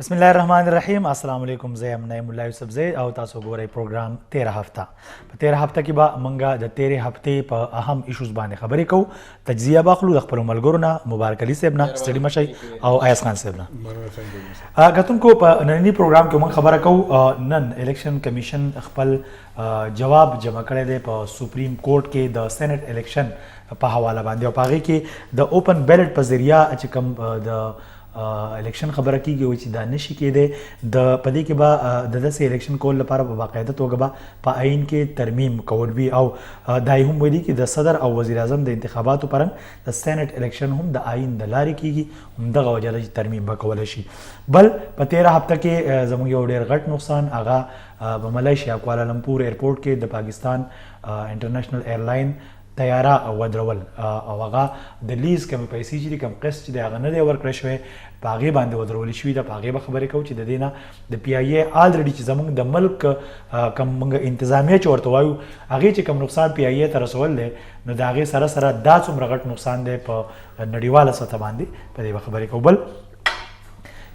بسم الله الرحمن الرحیم. السلام علیکم. زه یم نعیم الله یوسف زید او تاسو ګورئ پروګرام 13 هفته. په 13 هفته کې به مونږه د 13 هفتې په اهم ایشوز باندې خبرې کوو. تجزیه باخلو د خپلو ملګرو نه، مبارک علي صاحب نه، سټډي مشی او ایاز خان صاحب نه. کتونکو په نننی پروګرام کې مونږ خبره کوو. نن الیکشن کمیشن خپل جواب جمع کړی دی په سپریم کورټ کې د سینټ الیکشن په حواله باندې او په هغې کې د اوپن بیلټ په ذریعه چې کوم د الیکشن خبره کیږي او چې دا نشي کېدی د پدې کې به د داسې الیکشن کول لپاره په باقاعده توګه به په آئین کې ترمیم کول وي او دا یې هم ویلي چې د صدر او وزیر اعظم د انتخاباتو پرنګ د سینټ الیکشن هم د آئین د لارې کیږي، همدغه وجه ده چې ترمیم به کولی شي. بل په 13 هفته کې زموږ یو ډېر غټ نقصان هغه په ملیشیا کوالالمپور ایرپورټ کې د پاکستان انټرنیشنل ایرلاین طیاره ودرول او هغه د لیز کوم پیسې چې کوم قسط چې هغه نه دی ورکړی شوی په هغې باندې ودرول شوي ده. په هغې به خبرې کوو چې د دې نه د پی آی ای آلریډي چې زموږ د ملک کوم موږ انتظامیه چې ورته وایو هغې چې کوم نقصان پی آی ای ته رسول دی نو د هغې سره سره دا څومره غټ نقصان دی په نړیواله سطح باندې په دې به خبرې کوو. بل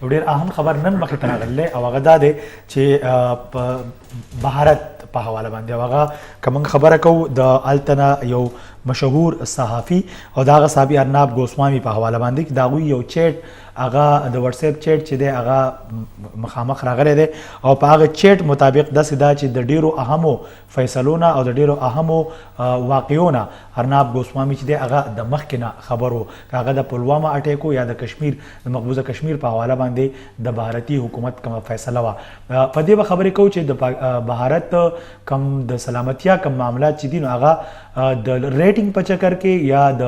یو ډېر اهم خبر نن مخې ته راغلی او هغه دا دی چې په بهارت په حواله باندې او هغه که موږ خبره کوو د هلته نه یو مشهور صحافي او د هغه صحافي ارناب ګوسوامي په حواله باندې چې د هغوی یو چیټ هغه د واتساپ چیټ چې دی هغه مخامخ راغلی دی او په هغه چیټ مطابق داسې دا چې د ډیرو اهمو فیصلو نه او د ډیرو اهمو واقعو نه ارناب ګوسوامي چې دی هغه د مخکې نه خبر و که هغه د پلوامه اټیکو یا د کشمیر د مقبوضه کشمیر په حواله باندې د بهارتي حکومت کومه فیصله وه. په دې به خبرې کوو چې د بهارت کم د سلامتیا کم معاملات چې دي نو هغه د ریټینګ په چکر کې یا د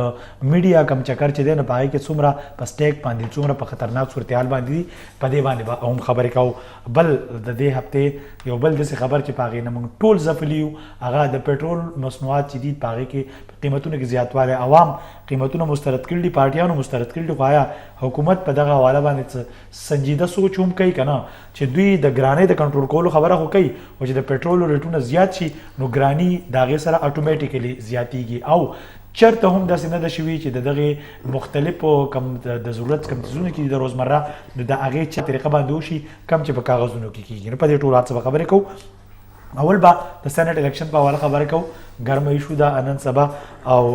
میډیا کم چکر چې دی نو په هغې کې څومره په سټیک باندې څومره په خطرناک صورتحال باندې دي په دې باندې به هم خبرې کوو. بل د دې هفتې یو بل داسې خبر چې په هغې نه موږ ټول ځپلي یو هغه د پټرول مصنوعات چې دي په هغې کې قیمتونو کې زیاتوالی عوام قیمتونه مسترد کړي دي، پارټیانو مسترد کړي دي، خو آیا حکومت په دغه حواله باندې سنجیده سوچ هم کوي که نه چې دوی د ګرانۍ د کنټرول کولو خبره خو کوي او چې د پټرولو ریټونه زیات شي نو ګراني د هغې سره اټومیټیکلی زیاتیږي او چرته هم داسې نه ده شوي چې د دغې مختلفو کم د ضرورت کم څیزونو کې د روزمره د هغې چا طریقه باندې وشي کم چې په کاغذونو کې کېږي. نو په دې ټول څه به خبرې کوو. اول به د سینټ الیکشن په حواله خبرې کوو. ګرمه ایشو ده نن سبا او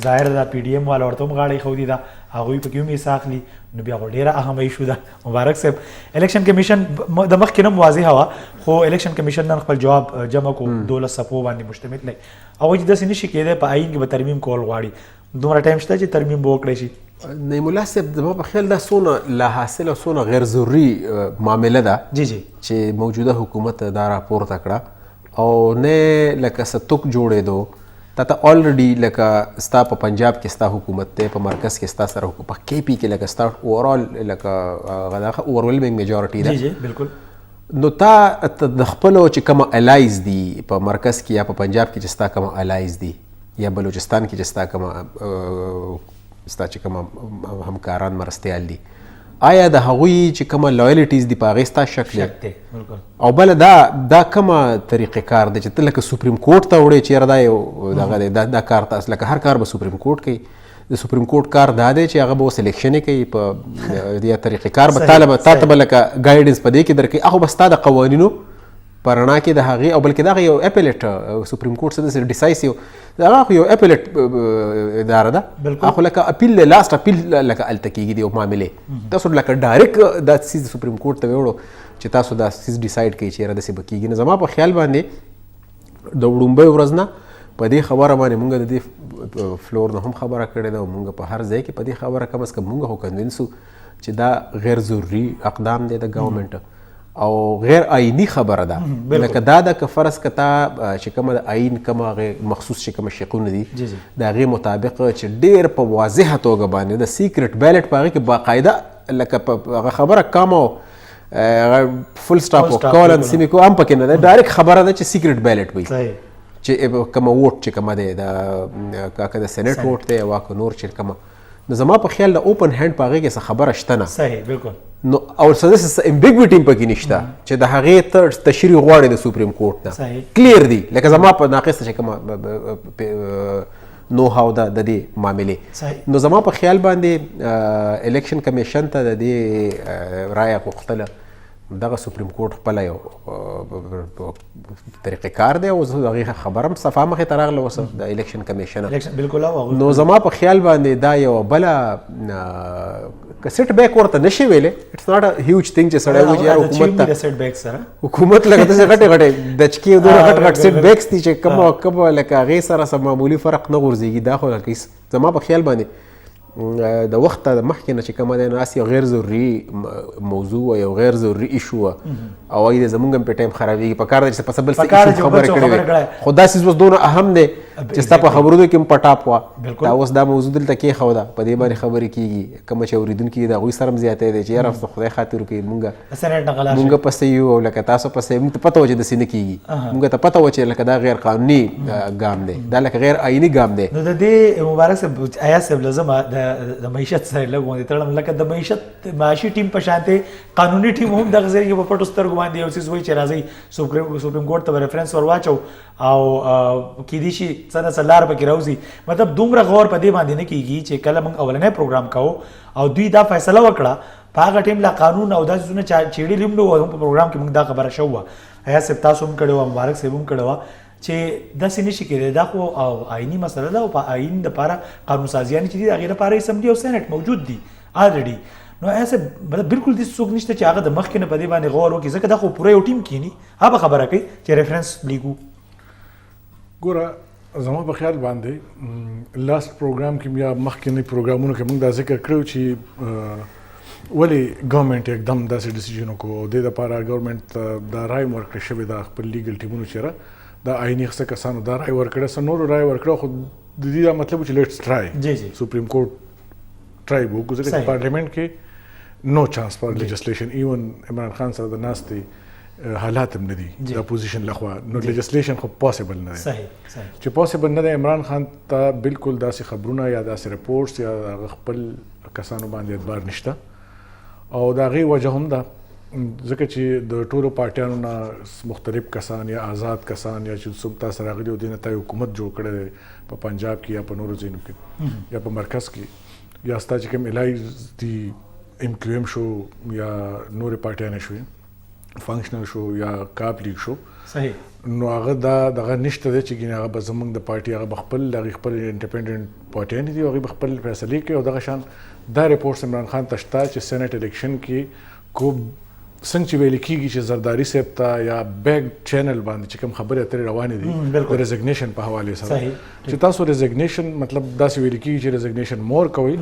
ظاهر ده پی ډي ایم والا ورته هم غاړه ایښودې ده، هغوی پکې هم حصه اخلي نو بیا خو ډېره اهمه ایشو ده. مبارک صاحب الیکشن کمیشن د مخکې نه واضحه وه خو الیکشن کمیشن نن خپل جواب جمع کو 12 صفحو باندې مشتمل دی. هغوی چې داسې نشي کېدی په آئین کې به ترمیم کول غواړي، دومره ټایم شته چې ترمیم به وکړی شي؟ نعیم الله صاحب زما په خیال دا څونه لا حاصل او څونه غیر ضروري معامله ده چې موجوده حکومت دا راپورته کړه او نه لکه ستوک جوړېدو تا ته الریډي لکه ستا په پنجاب کې ستا حکومت دی، په مرکز کې ستا سره حکومت، په کې پی کې لکه ستا اوورال لکه اوورولمنګ میجورټي ده بالکل. نو تا د خپلو چې کومه الایز دي په مرکز کې یا په پنجاب کې چې ستا کومه الایز دي یا بلوچستان کې چې ستا کومه ستا چې کومه همکاران مرستیال دي آیا د هغوی چې کومه لویلټیز دي په هغې ستا شک دی؟ او بله دا کومه طریقې کار دی چې ته لکه سپریم کورټ ته وړې چېرې دا یو دغه دی دا کار تاسو لکه هر کار به سپریم کورټ کوي. د سپریم کورټ کار دا دی چې هغه به اوس الیکشنې کوي په یا طریقې کار به تا ته به لکه ګایډنس په دې کې درکوي، هغه به ستا د قوانینو په رڼا کې د هغې او بلکې دغه یو اپیلیټ سپریم کورټ څه داسې ډیسایسیو هغه خو یو اپیلیټ اداره ده، هغه خو لکه اپیل لاست اپیل لکه هلته کېږي د یو معاملې تاسو لکه ډایرکټ دا څیز سپریم کورټ ته ویوړو چې تاسو دا څیز ډیسایډ کوئ چې یاره داسې به کېږي. نو زما په خیال باندې د وړومبۍ ورځ نه په دې خبره باندې مونږ د دې فلور نه هم خبره کړې ده او مونږ په هر ځای کې په دې خبره کم از کم مونږ خو کنوینس وو چې دا غیر ضروري اقدام دی د ګورنمنټ او غیر آئینی خبره ده. لکه دا ده که فرض که تا چې کومه د آئین کومه مخصوص چې کومه شقونه دي د هغې مطابق چې ډېر په واضحه توګه باندې د سیکرټ بیلټ په هغې کې باقاعده لکه هغه خبره کامه فل سټاپ او کولن سیمیکو هم پکې نه ده، ډایرکټ خبره ده چې سیکرټ بیلټ وي چې کومه ووټ چې کومه دی که د سینټ ووټ دی او که نور چې کومه. نو زما په خیال د اوپن هینډ په هغې کې څه خبره شته نه. صحیح بالکل. نو او څه داسې امبیګویټي هم پکې نشته چې د هغې تشریح غواړي د سپریم کورټ نه کلیر دي لکه زما په ناقصه چې کومه نو هاو ده د دې معاملې. نو زما په خیال باندې الیکشن کمیشن ته د دې رایه غوښتله دغه سپریم کورټ خپل یو طریقې کار دی او هغه خبره هم صفه مخې ته راغله اوس د الیکشن کمیشن بالکل نو زما په خیال باندې دا یو بله سیټ بیک ورته نشي ویلې اټس ناٹ ا هیوج ثینګ چې سړی وایي یار حکومت ته سیټ بیک سره حکومت لکه داسې غټې غټې دچکي دوه غټ سیټ بیکس دي چې کوم لکه هغې سره څه معمولي فرق نه غورځېږي دا خو زما په خیال باندې د وخت د مخکې نه چې کومه دی ناست یو غیر ضروري موضوع او یو غیر ضروري ایشو وه او هغوی د زمونږ هم په ټایم خرابېږي په کار ده چې په څه بل څه ایشو خبرې کړې وي خو دا څیز اوس دونه اهم دی چې ستا په خبرونو کې هم پټاپ وه دا اوس دا موضوع دلته کېښوده په دې باندې خبرې کېږي کومه چې اورېدونکي دي د هغوی سره هم زیاتی دی چې یاره خدای خاطر وکړي مونږ پسې یو او لکه تاسو پسې مونږ ته پته وه چې داسې نه کېږي مونږ ته پته وه چې لکه دا غیر قانوني ګام دی دا لکه غیر آئیني ګام دی نو د دې مبارک صاحب ایاز صاحب لازم د معیشت سره لږ غوندې تړم لکه د معیشت معاشي ټیم په شانتې قانوني ټیم هم دغه ځای کې په پټو سترګو باندې یو څیز وایي چې راځئ سپریم کورټ ته به ریفرنس ور واچو او کیدای شي څه نه څه لار پکې راوځي مطلب دومره غور په دې باندې نه کېږي چې کله موږ اولنی پروګرام کوو او دوی دا فیصله وکړه په هغه ټیم لا قانون او داسې څیزونه چیړلي هم نه وو په پروګرام کې موږ دا خبره شوه ایاز صاحب تاسو هم کړې وه مبارک صاحب هم کړې وه چې داسې نشي کېدی دا خو آئیني مسله ده او په آئین دپاره قانون سازیانې چې دي د هغې لپاره اسمبلي او سینټ موجود دي الریډي نو ایسه بالکل داسې څوک نشته چې هغه د مخکې نه په دې باندې غور وکړي ځکه دا خو پوره یو ټیم کینی هغه خبره کوي چې ریفرنس لیکو ګوره زما په خیال باندې لاست پروګرام کې یا مخکې پروګرامونو کې موږ دا ذکر کړو چې ولې ګورنمنټ یکدم داسې ډیسیژن وکړو او دې دپاره ګورنمنټ دا رای ورکړې شوې ده خپل لیګل ټیمونو چېرې دا آئیني څه کسانو دا رای ورکړه څه نورو رای ورکړه خو د دې دا مطلب چې لیټس ټرای سپریم کورټ ټرای وکړو ځکه چې پارلیمنٹ کې نو چانس فار لیجسلیشن ایون عمران خان سره د ناستې حالات هم نه دي د اپوزیشن لخوا نو لیجسلیشن خو پاسبل نه دی چې پاسبل نه دی عمران خان ته بالکل داسې خبرونه یا داسې رپورټس یا هغه خپل کسانو باندې اعتبار نشته او د هغې وجه هم ده ځکه چې د ټولو پارټیانو نه مختلف کسان یا آزاد کسان یا چې څوک تاسو راغلي او دې نه تا حکومت جوړ کړی دی په پنجاب کې یا په نورو ځایونو کې یا په مرکز کې یا ستا چې کوم الایز دي ایم کیو ایم شو یا نورې پارټیانې شوې فنکشنل شو یا کاپ لیګ شو صحیح نو هغه دا دغه نشته دی چې ګینې هغه به زموږ د پارټي هغه به خپل هغې خپل انډیپنډنټ پارټیانې دي هغوی به خپل فیصلې کوي او دغه شان دا رپورټس عمران خان ته شته چې سینټ الیکشن کې کو څنګه چې ویل کېږي چې زرداري صاحب ته یا بیک چینل باندې چې کوم خبرې اترې روانې دي د ریزګنیشن په حوالې سره چې تاسو ریزګنیشن مطلب داسې ویل کېږي چې ریزګنیشن مور کوئ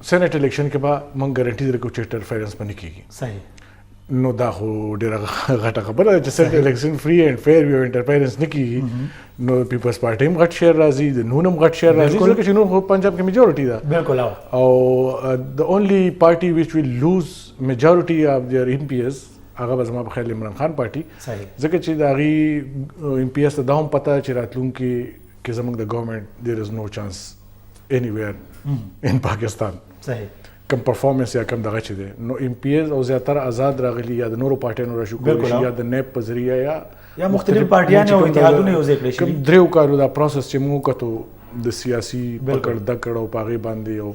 سینټ الیکشن کې به موږ ګارنټي درکوو چې انټرفیرنس به نه کېږي صحیح نو دا خو ډېره غټه خبره ده چې سینټ الیکشن فری اینډ فیر وي او انټرفیرنس نه کېږي نو پیپلز پارټي هم غټ شیر راځي د نون هم غټ شیر راځي ځکه چې نون خو پنجاب کې میجورټي ده بالکل او د اونلی پارټي ویچ ویل لوز میجورټي اف دیئر ایم پی ایس هغه به زما په خیال عمران خان پارټي ځکه چې د هغې ایم پی ایس ته دا هم پته چې راتلونکي کې زموږ د ګورنمنټ دیر از نو چانس اینی ویر ان پاکستان صحیح کم پرفارمنس یا کم دغه چې دی نو ایم پی ایز او زیاتره آزاد راغلي یا د نورو پارټیانو راشو کولی شي یا د نیب په ذریعه یا مختلف پارټیان او اتحادونه یو ځای کړی شي کوم دریو کارو دا پروسس چې موږ کتو د سیاسي پکړ دکړ او په هغې باندې او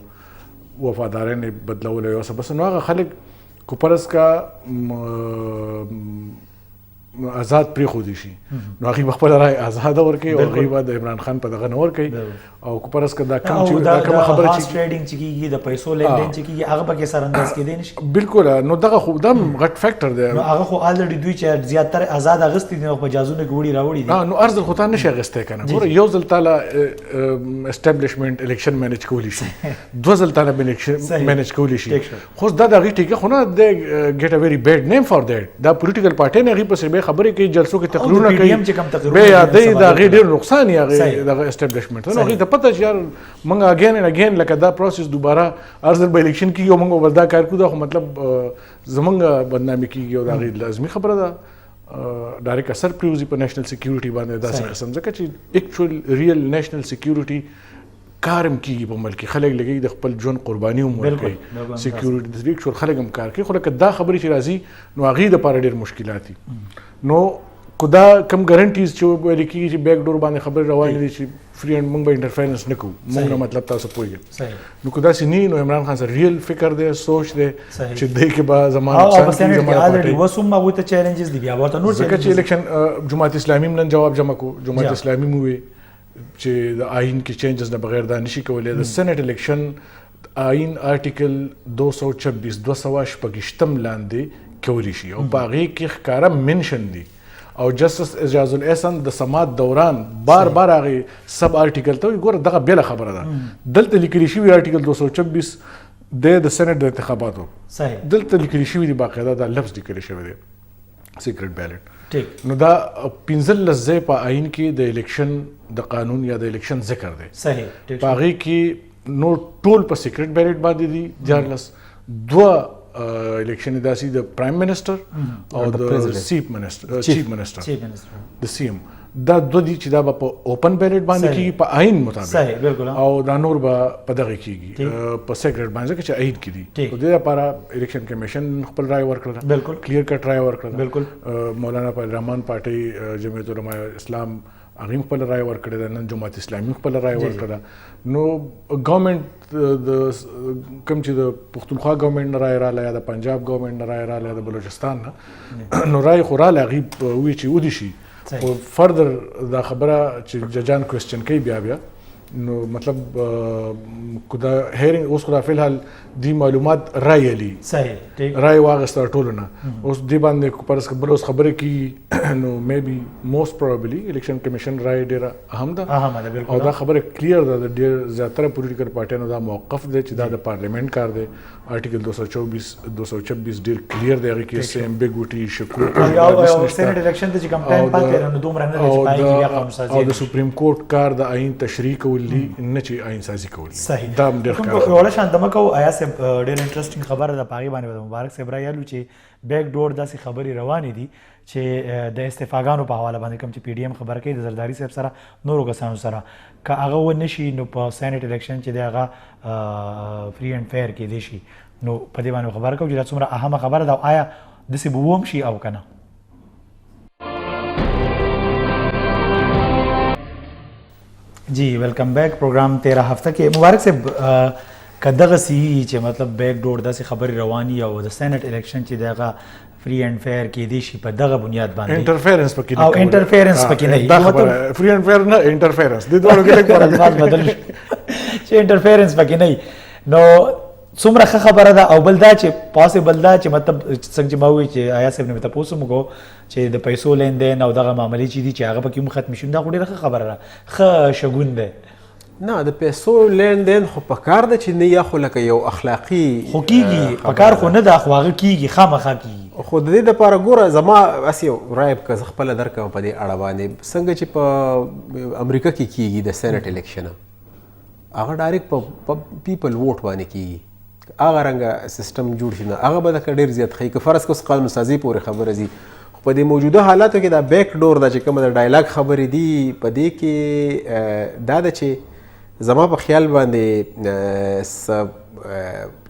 وفادارۍ نه بدلولی یو څه بس نو هغه خلک کوپرس کا آزاد پرېښودی شي نو هغې به خپله رای ازاده ورکوي او هغې به د عمران خان په دغه نه ورکوي او کوپرس که دا کوم چې دا کومه خبره چې ټریډینګ چې کېږي د پیسو لین دین چې کېږي هغه پکې سرانداز کېدی نه شي بالکل نو دغه خو دا هم غټ فیکټر دی نو هغه خو الریډي دوی چې زیاتره آزاد اخیستي دي نو په جازونه کې وړي راوړي دي نو ارزل خو تا نشي اخیستی که نه ګوره یو ځل تاله اسټابلیشمنټ الیکشن مینج کولی شي دوه ځل تاله مینج کولی شي خو دا د هغې ټیکه خو نه دی ګیټ ا ویری بیډ نیم فار دیټ دا پولیټیکل پارټۍ نه هغې پسې خبرې کوي جلسو کې تقریرونه کوي بیا یادوي د هغې ډېر نقصان یې هغې دغه اسټابلیشمنټ نو هغې ته پته چې یار موږ اګین اینډ اګین لکه دا پروسس دوباره هر ځل به الیکشن کېږي او موږ به دا کار کوو دا خو مطلب زموږ بدنامي کېږي او د هغې لازمي خبره ده ډایرکټ اثر پرېوځي په نیشنل سیکیورټي باندې داسې قسم ځکه چې اکچوال ریل نیشنل سیکیورټي کار هم کېږي په ملک کې خلک لګوي د خپل ژوند قرباني هم ورکوي سیکیورټي د اکچوال خلک هم کار کوي خو لکه دا خبرې چې راځي نو هغې دپاره ډېر مشکلات دي نو کو دا کم ګارنټیز چې ویل کېږي چې بیک ډور باندې خبرې روانې دي چې فري اینډ موږ به انټرفیرنس نه کوو موږ نه مطلب تاسو پوهېږئ نو که داسې نه نو عمران خان سره ریل فکر دی سوچ دی چې دی کې به زما نقصان کېږي زما پارټۍ اوس هم هغوی ته چیلنجز دي بیا ورته نور ځکه چې الیکشن جماعت اسلامي هم نن جواب جمع کړو جماعت اسلامي مو وویل چې د آئین کې چینجز نه بغیر دا نشي کولی د سینټ الیکشن آئین آرټیکل 226 226 لاندې کولی شي او په هغې کې ښکاره منشن دي او جسټس اعجاز الاحسن د سماعت دوران بار هغې سب آرټیکل ته ګوره دغه بیله خبره ده دلته لیکلي شوي آرټیکل 226 د سینټ د انتخاباتو دلته لیکلي شوي دي باقاعده دا لفظ لیکلی شوی دی سیکرټ بیلټ نو دا 15 ځای په آئین کې د الیکشن د قانون یا د الیکشن ذکر دی په هغې کې نو ټول په سیکرټ بیلټ باندې دي 14 الیکشن داسې د پرایم منسټر او د چیف منسټر د سی ایم دا دوه دي چې دا به په اوپن بیلټ باندې کېږي په آئین مطابق او دا نور به په دغه کېږي په سیکرټ باندې ځکه چې آئین کې دي په دې لپاره الیکشن کمیشن خپل رای ورکړله کلیر کټ رای ورکړله مولانا فضل الرحمن پارټۍ جمعیت علماء اسلام هغې خپل رای ورکړې ده نن جماعت اسلامي خپل رای ورکړه نو ګورنمنټ د کوم چې د پښتونخوا ګورنمنټ نه رای راغله یا د پنجاب ګورنمنټ نه رای راغله یا د بلوچستان نه نو رای خو راغله هغې ووایي چې ودې شي خو فردر دا خبره چې ججان کوېسچن کوي بیا نو مطلب کو دا هیرینګ اوس خو دا فلحال دی معلومات رای علي رای واغسته ټولو نه اوس دې باندې پرس بل اوس خبرې کېږي نو می بي موسټ پروبلی الیکشن کمیشن رای ډېره اهم ده او دا خبره کلیر ده د ډېر زیاتره پولیټیکل پارټیانو دا موقف دی چې دا د پارلیمنٹ کار دی آرټیکل 226 ډېر کلیر دی هغې کې څه امبیګوټي سیनेټ الیکشن ته چې کم ټایم پاتې ده نو دومره نه دی چې پای کې بیا قانون سازي او د سپریم کورټ کار د آئین تشریح کول دي نه چې آئین سازي کول دي صحیح دا هم ډېر ښکاره وړه شان دمه کوو آیا صاحب ډېر انټرسټینګ خبره ده په هغې باندې به مبارک صاحب رایالو چې بیک ډور داسې خبرې روانې دي چې د استعفاګانو په حواله باندې کوم چې پی ډي ایم خبره کوي د زرداري صاحب سره نورو کسانو سره که هغه ونه شي نو په سینټ الیکشن چې دی هغه فري اینډ فیر کېدی شي نو په دې باندې خبره کوو چې دا څومره اهمه خبره ده او آیا داسې به وم شي او که نه جی ویلکم بیک پروگرام 13 هفته کې مبارک صاحب که دغسې چې مطلب بیک ډور داسې خبرې رواني او د سینټ الیکشن چې د هغه فري اینډ فیر کېدی شي په دغه بنیاد باندې انټرفیرنس پکې نه او انټرفیرنس پکې نه دا خبره فري اینډ فیر نه انټرفیرنس د دوه کې لږ فرق بدل چې انټرفیرنس پکې نه نو څومره ښه خبره ده او بل دا چې پاسبل ده چې مطلب څنګه چې ما ووایي چې آیا صاحب نه مې تپوس هم وکړو چې د پیسو لین او دغه معاملې چې دي چې هغه پکې هم ختم شي دا خو ډېره ښه خبره ده ښه شګون دی نه د پیسو لین دین خو پکار ده چې نه یا خو لکه یو اخلاقي خو کېږي پکار خو نه ده خو هغه کېږي خامخا کېږي خو د دې دپاره ګوره زما هسې یو رایب که زه خپله درکړم په دې اړه باندې څنګه چې په امریکا کې کېږي د سینټ الیکشن هغه ډایرکټ په پیپل ووټ باندې کېږي هغه رنګه سیستم جوړ شي نه هغه به درکه ډېر زیات ښایي که فرض کړو قانون سازي پورې خبره ځي خو په دې موجوده حالاتو کې دا بیک ډور ده چې کومه د ډایلاګ خبرې دي په دې کې دا ده چې زما په خیال باندې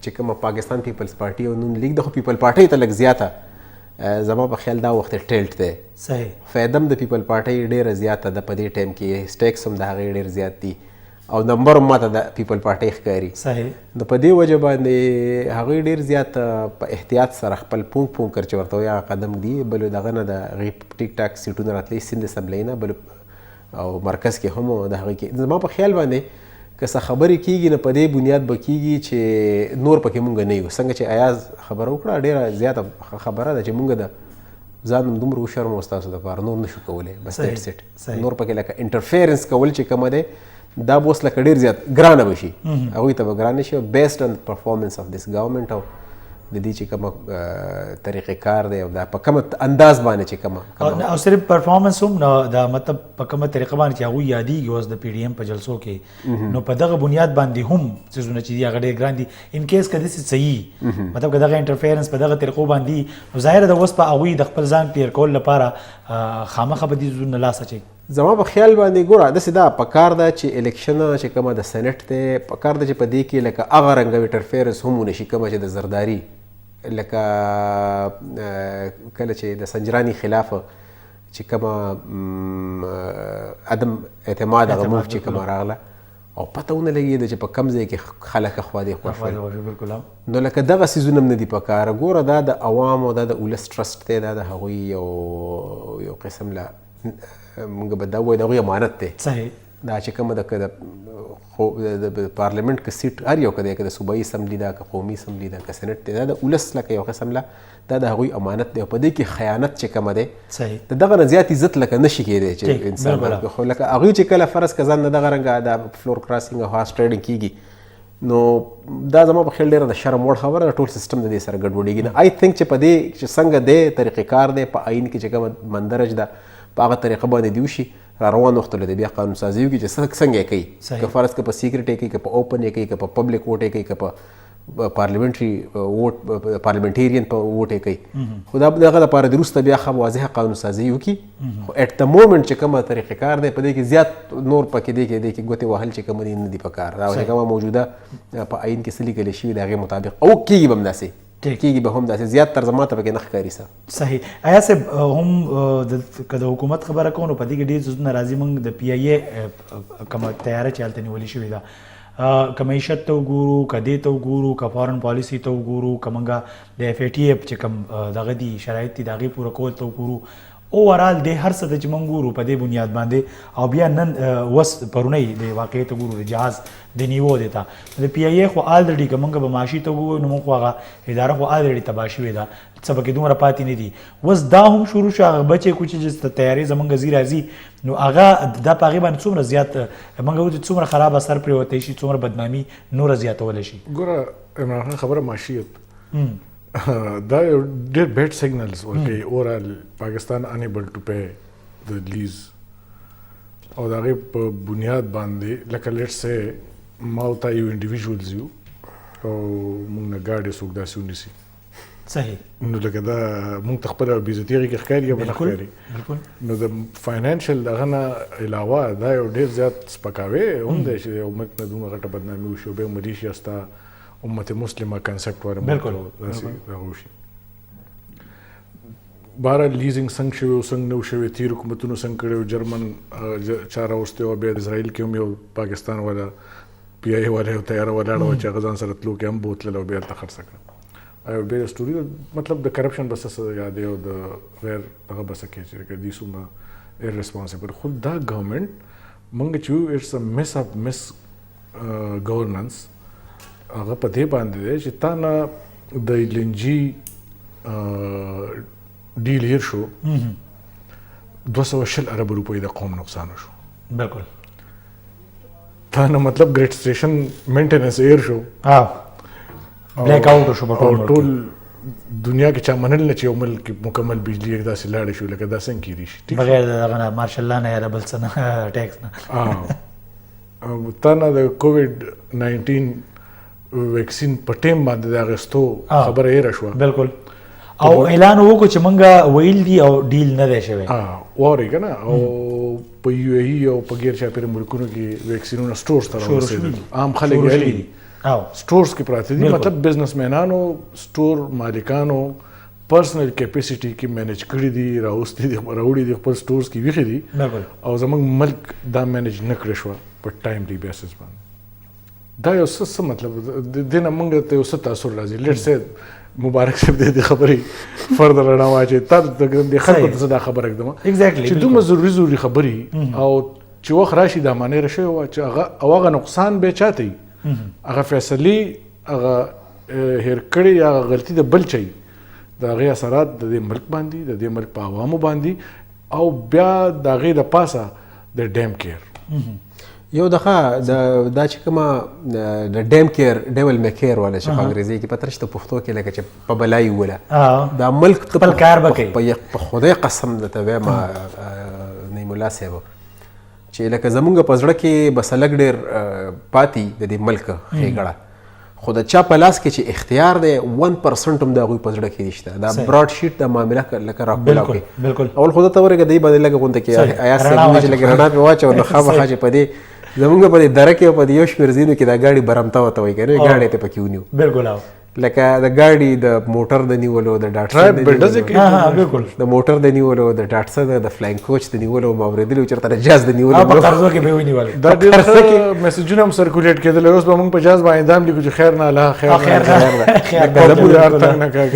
چې کومه پاکستان پیپلز پارټي او نون لیگ د خو پیپل پارټۍ ته لږ زیاته زما په خیال دا وخت ټیلټ دی صحیح فایده هم د پیپل پارټۍ ډېره زیاته ده په دې ټایم کې سټیکس هم د هغې ډېر زیات دي او نمبر هم ماته د پیپل پارټۍ ښکاري صحیح نو په دې وجه باندې هغوی ډېر زیات په احتیاط سره خپل پونک پونک چې ورته وایي هغه قدم ږدي بل د هغه نه د هغې ټیک ټاک سیټونه راتلی سیند اسمبلۍ نه بل او مرکز کې هم د هغې کې زما په خیال باندې که څه خبرې کېږي نو په دې بنیاد به کېږي چې نور پکې مونږ نه یو څنګه چې ایاز خبره وکړه ډېره زیاته خبره ده چې مونږ د ځان هم دومره هوښیار مو ستاسو دپاره نور نشو کولی بس دیټس اټ نور پکې لکه انټرفیرنس کول چې کومه دی دا به اوس لکه ډېر زیات ګرانه به شي هغوی ته به ګرانه شي بیسډ آن پرفارمنس اف دیس ګورنمنټ او د دې چې کومه طریقې کار دی او دا په کومه انداز باندې چې کومه او صرف پرفارمنس هم نه دا مطلب په کومه طریقه باندې چې هغوی یادېږي اوس د پی ډي ایم په جلسو کې نو په دغه بنیاد باندې هم څیزونه چې دي هغه ډېر ګران دي ان کیس که داسې صحیح مطلب که دغه انټرفیرنس په دغه طریقو باندې نو ظاهره ده اوس په هغوی د خپل ځان کلیر کول لپاره خامخا به دې زړونه لاس اچوي زما په خیال باندې ګوره داسې دا پکار ده چې الیکشن چې کومه د سینټ دی پکار ده چې په دې کې لکه هغه رنګه انټرفیرنس هم ونه شي کومه چې د زرداري لکه کله چې د سنجرانی خلاف چې کومه عدم اعتماد هغه موف چې کومه راغله او پته ونه لګېده چې په کوم ځای کې خلک خوا دې خوا شول نو لکه دغه څیزونه هم نه دي په کار ګوره دا د عوامو دا د ولس ټرسټ دی دا د هغوی یو قسم له موږ به دا ووایو د هغوی امانت دی صحیح دا چې کومه د پارلیمنت که سیټ هر یو که دی که د صوبایي اسمبلي ده که قومي اسمبلي ده که سینټ دی دا د ولس لکه یو قسم له دا د هغوی امانت دی او په دې کې خیانت چې کومه دی د دغه نه زیات عزت لکه نشي کېدی چې انسان خو لکه هغوی چې کله فرض که ځان نه دغه رنګه دا فلور کراسینګ او هارس ټریډینګ کېږي نو دا زما په خیال ډېره د شرم وړ خبره ده ټول سیسټم د دې سره ګډوډېږي نه آی تھنک چې په دې چې څنګه دی طریقې کار دی په آئین کې چې کومه مندرج ده په هغه طریقه باندې دی وشي را روان وخت له بیا قانون سازي وکړي چې څنګه یې کوي که فرض که په سیکرټ یې کوي که په اوپن یې کوي که په پبلک ووټ یې کوي که په پارلیمنټري ووټ پارلیمنټیرین په ووټ یې کوي خو دا دغه دپاره د وروسته بیا ښه واضحه قانون سازي وکړي خو ایټ د مومنټ چې کومه طریقې کار دی په دې کې زیات نور پکې دی کې ګوتې وهل چې کومه دي نه دي په کار دا چې کومه موجوده په آئین کې څه لیکلی شوي د هغې مطابق او کېږي به هم داسې کېږي به هم داسې زیات تر زما ته پکې نه ښکاري څه صحیح آیا صاحب هم که د حکومت خبره کوو نو په دې کې ډېر څیزونه راځي موږ د پی آی ای کومه تیاره چې هلته نیولې شوې ده که معیشت ته وګورو که دې ته وګورو که فارن پالیسي ته وګورو که موږ د اف ای ټي ایف چې کوم دغه دي شرایط دي د هغې پوره کول ته وګورو اوورال د هر څه ته چې موږ ګورو په دې بنیاد باندې او بیا نن وس پرونی د واقعې ته ګورو د جهاز د نیوو دی ته د پی آی ای خو آلریډي که موږ به معاشي ته وګورو نو موږ خو هغه اداره خو آلریډي تباه شوې ده څه پکې دومره پاتې نه دي اوس دا هم شروع شو هغه بچې کوچې چې تیارې زموږ ځي راځي نو هغه دا په هغې باندې څومره زیات موږ وایو چې څومره خراب اثر پرېوتی شي څومره بدنامي نوره زیاتولی شي ګوره عمران خان خبره معاشیت دا یو ډېر بیډ سیګنلز ورکوي اورال پاکستان انیبل ټو پے د لیز او د هغې په بنیاد باندې لکه لیټس سې ما او تا یو انډیویژولز یو او موږ نه ګاډې څوک داسې ونیسي صحیح نو لکه دا موږ ته خپله بېعزتي هغې کې ښکاري یا به نه ښکاري نو د فاینانشل دغه نه علاوه دا یو ډېر زیات سپکاوی هم دی چې یو ملک نه دومره غټه بدنامي وشي او بیا ملیشیا ستا امت مسلمه کنسپټ واره بالکل داسې دغه وشي بهرحال لیزینګ څنګه شوی او څنګه نه شوی تېر حکومتونو څنګه کړی جرمن چا راوستی او بیا اسرائیل کې هم یو پاکستان والا پی آی والا یو تیاره ولاړه وه چې هغه ځان سره تلو کې هم بوتلل او بیا هلته خرڅه کړه او بیا سټوري مطلب د کرپشن بس څه یادې او د غیر دغه بس کې چې دوی څومره ایرریسپانسبل خو دا ګورنمنټ موږ چې وایو اټس ا مس ګورننس هغه په دې باندې دی چې تا نه د ایل این جي ډیل هیر شو 220 ارب روپۍ د قوم نقصان شو بالکل تا نه مطلب ګریټ سټیشن مینټیننس ایر شو بلیک آؤٹ شو په ټول دنیا کې چا منل نه چې یو ملک مکمل بجلی داسې لاړې شو لکه دا څنګه کېدی شي بغیر د دغه نه مارشل لا نه یا د بل څه نه ټیکس نه تا نه د کووډ 19 ویکسین په ټیم باندې د اخیستو خبره یې راشوه بالکل او اعلان وکړو چې موږ ویل دي او ډیل نه دی شوی واورئ که نه او په یو ای او په غیر چاپېره ملکونو کې ویکسینونه سټورز ته راورسېدل عام خلک ویلي دي سټورز کې پراته دي مطلب بزنس مینانو سټور مالکانو پرسنل کیپیسټي کې مینج کړي دي راوستي دي راوړي دي خپل سټورز کې ویښي دي او زموږ ملک دا مینج نه کړی شوه په ټایملی بیسس باندې دا یو څه مطلب دې نه موږ ته یو څه تاثر راځي لیټ سې مبارک صاحب دې خبرې فردر رڼا واچوي تا د خلکو ته دا خبره ږدم چې دومره ضروري خبرې او چې وخت راشي دا معنی راشي چې هغه نقصان به چاته وي هغه فیصلې هغه هیر کړي یا غلطي د بل چي د هغې اثرات د دې ملک باندې د دې ملک په عوامو باندې او بیا د هغې د پاسه د ډیم کیر یو دغه دا چې کومه د ډیم کیر ډیول میکیر والا چې په انګریزي کې پته شته پښتو کې لکه چې په بلای وله دا ملک خپل کار به کوي په خدای قسم درته وایم نعیم الله صاحب چې لکه زمونږ په زړه کې بس لږ ډېر پاتې د دې ملک ښېګړه خو د چا په لاس کې چې اختیار دی 1% هم د هغوی په زړه کې نشته دا براډ شیټ د معامله لکه راکولاو کې اول خو ته ورګه دی باندې لږه غونډه کې آیا صاحب چې لږه رڼا پې واچو نو خامخا چې په دې زمونږ په دې دره کې په دې یو شمېر ځینو کې دا ګاډي برمته ورته وایي که نه ګاډی ته پکې ونیو بالکل لکه د ګاډي د موټر د نیولو د ټرایب بلډرز ها ها بالکل د موټر د نیولو د ټاټسه د فلاینګ کوچ د نیولو ما اورېدلي چېرته د جاز د په نیولو قرضو کې به ونیول دا ډېر ښه میسجونه هم سرکولیټ کېدل اوس به موږ په جاز باندې دام لیکو چې خیر نه الله خیر نه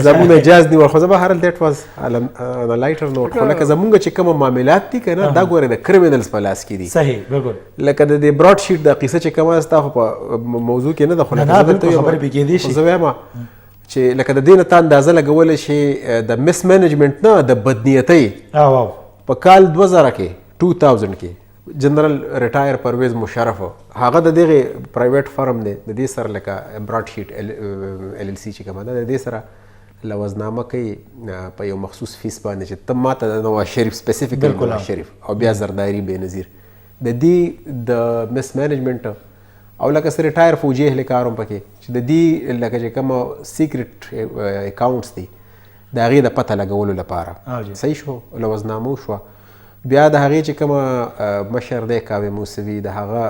زمونږ د جاز نیول خو زه به هر دیټ واز لایټر نوټ خو لکه زمونږ چې کوم معاملات دي که نه دا ګورې د کریمینلز په لاس کې دي صحیح بالکل لکه د براډ شیټ د قصه چې کومه ستا خو په موضوع کې نه ده خو لکه زه درته وایم خبرې پکې کېدی شي زه وایم چې لکه د دې نه تا اندازه لګولی شي د مس مینجمنټ نه د بدنیتۍ واو په کال 2000 کې 2000 کې جنرال ریټایر پرویز مشرف هغه د دغه پرایویټ فرم دی د دې سره لکه براډ شیټ ال ال سی چې کومه ده د دې سره لوزنامه کوي په یو مخصوص فیس باندې چې ته ماته د نواز شریف سپیسیفیک نواز شریف او بیا زرداری بېنظیر د دې د مس مینجمنټ او لکه سره ریټایر فوجي اهلکار هم پکې چې د دې لکه چې کوم سیکرټ اکاونټس دي د هغې د پته لګولو لپاره صحیح شو لوزنامه وشوه بیا د هغې چې کومه مشر دی کاوه موسوي د هغه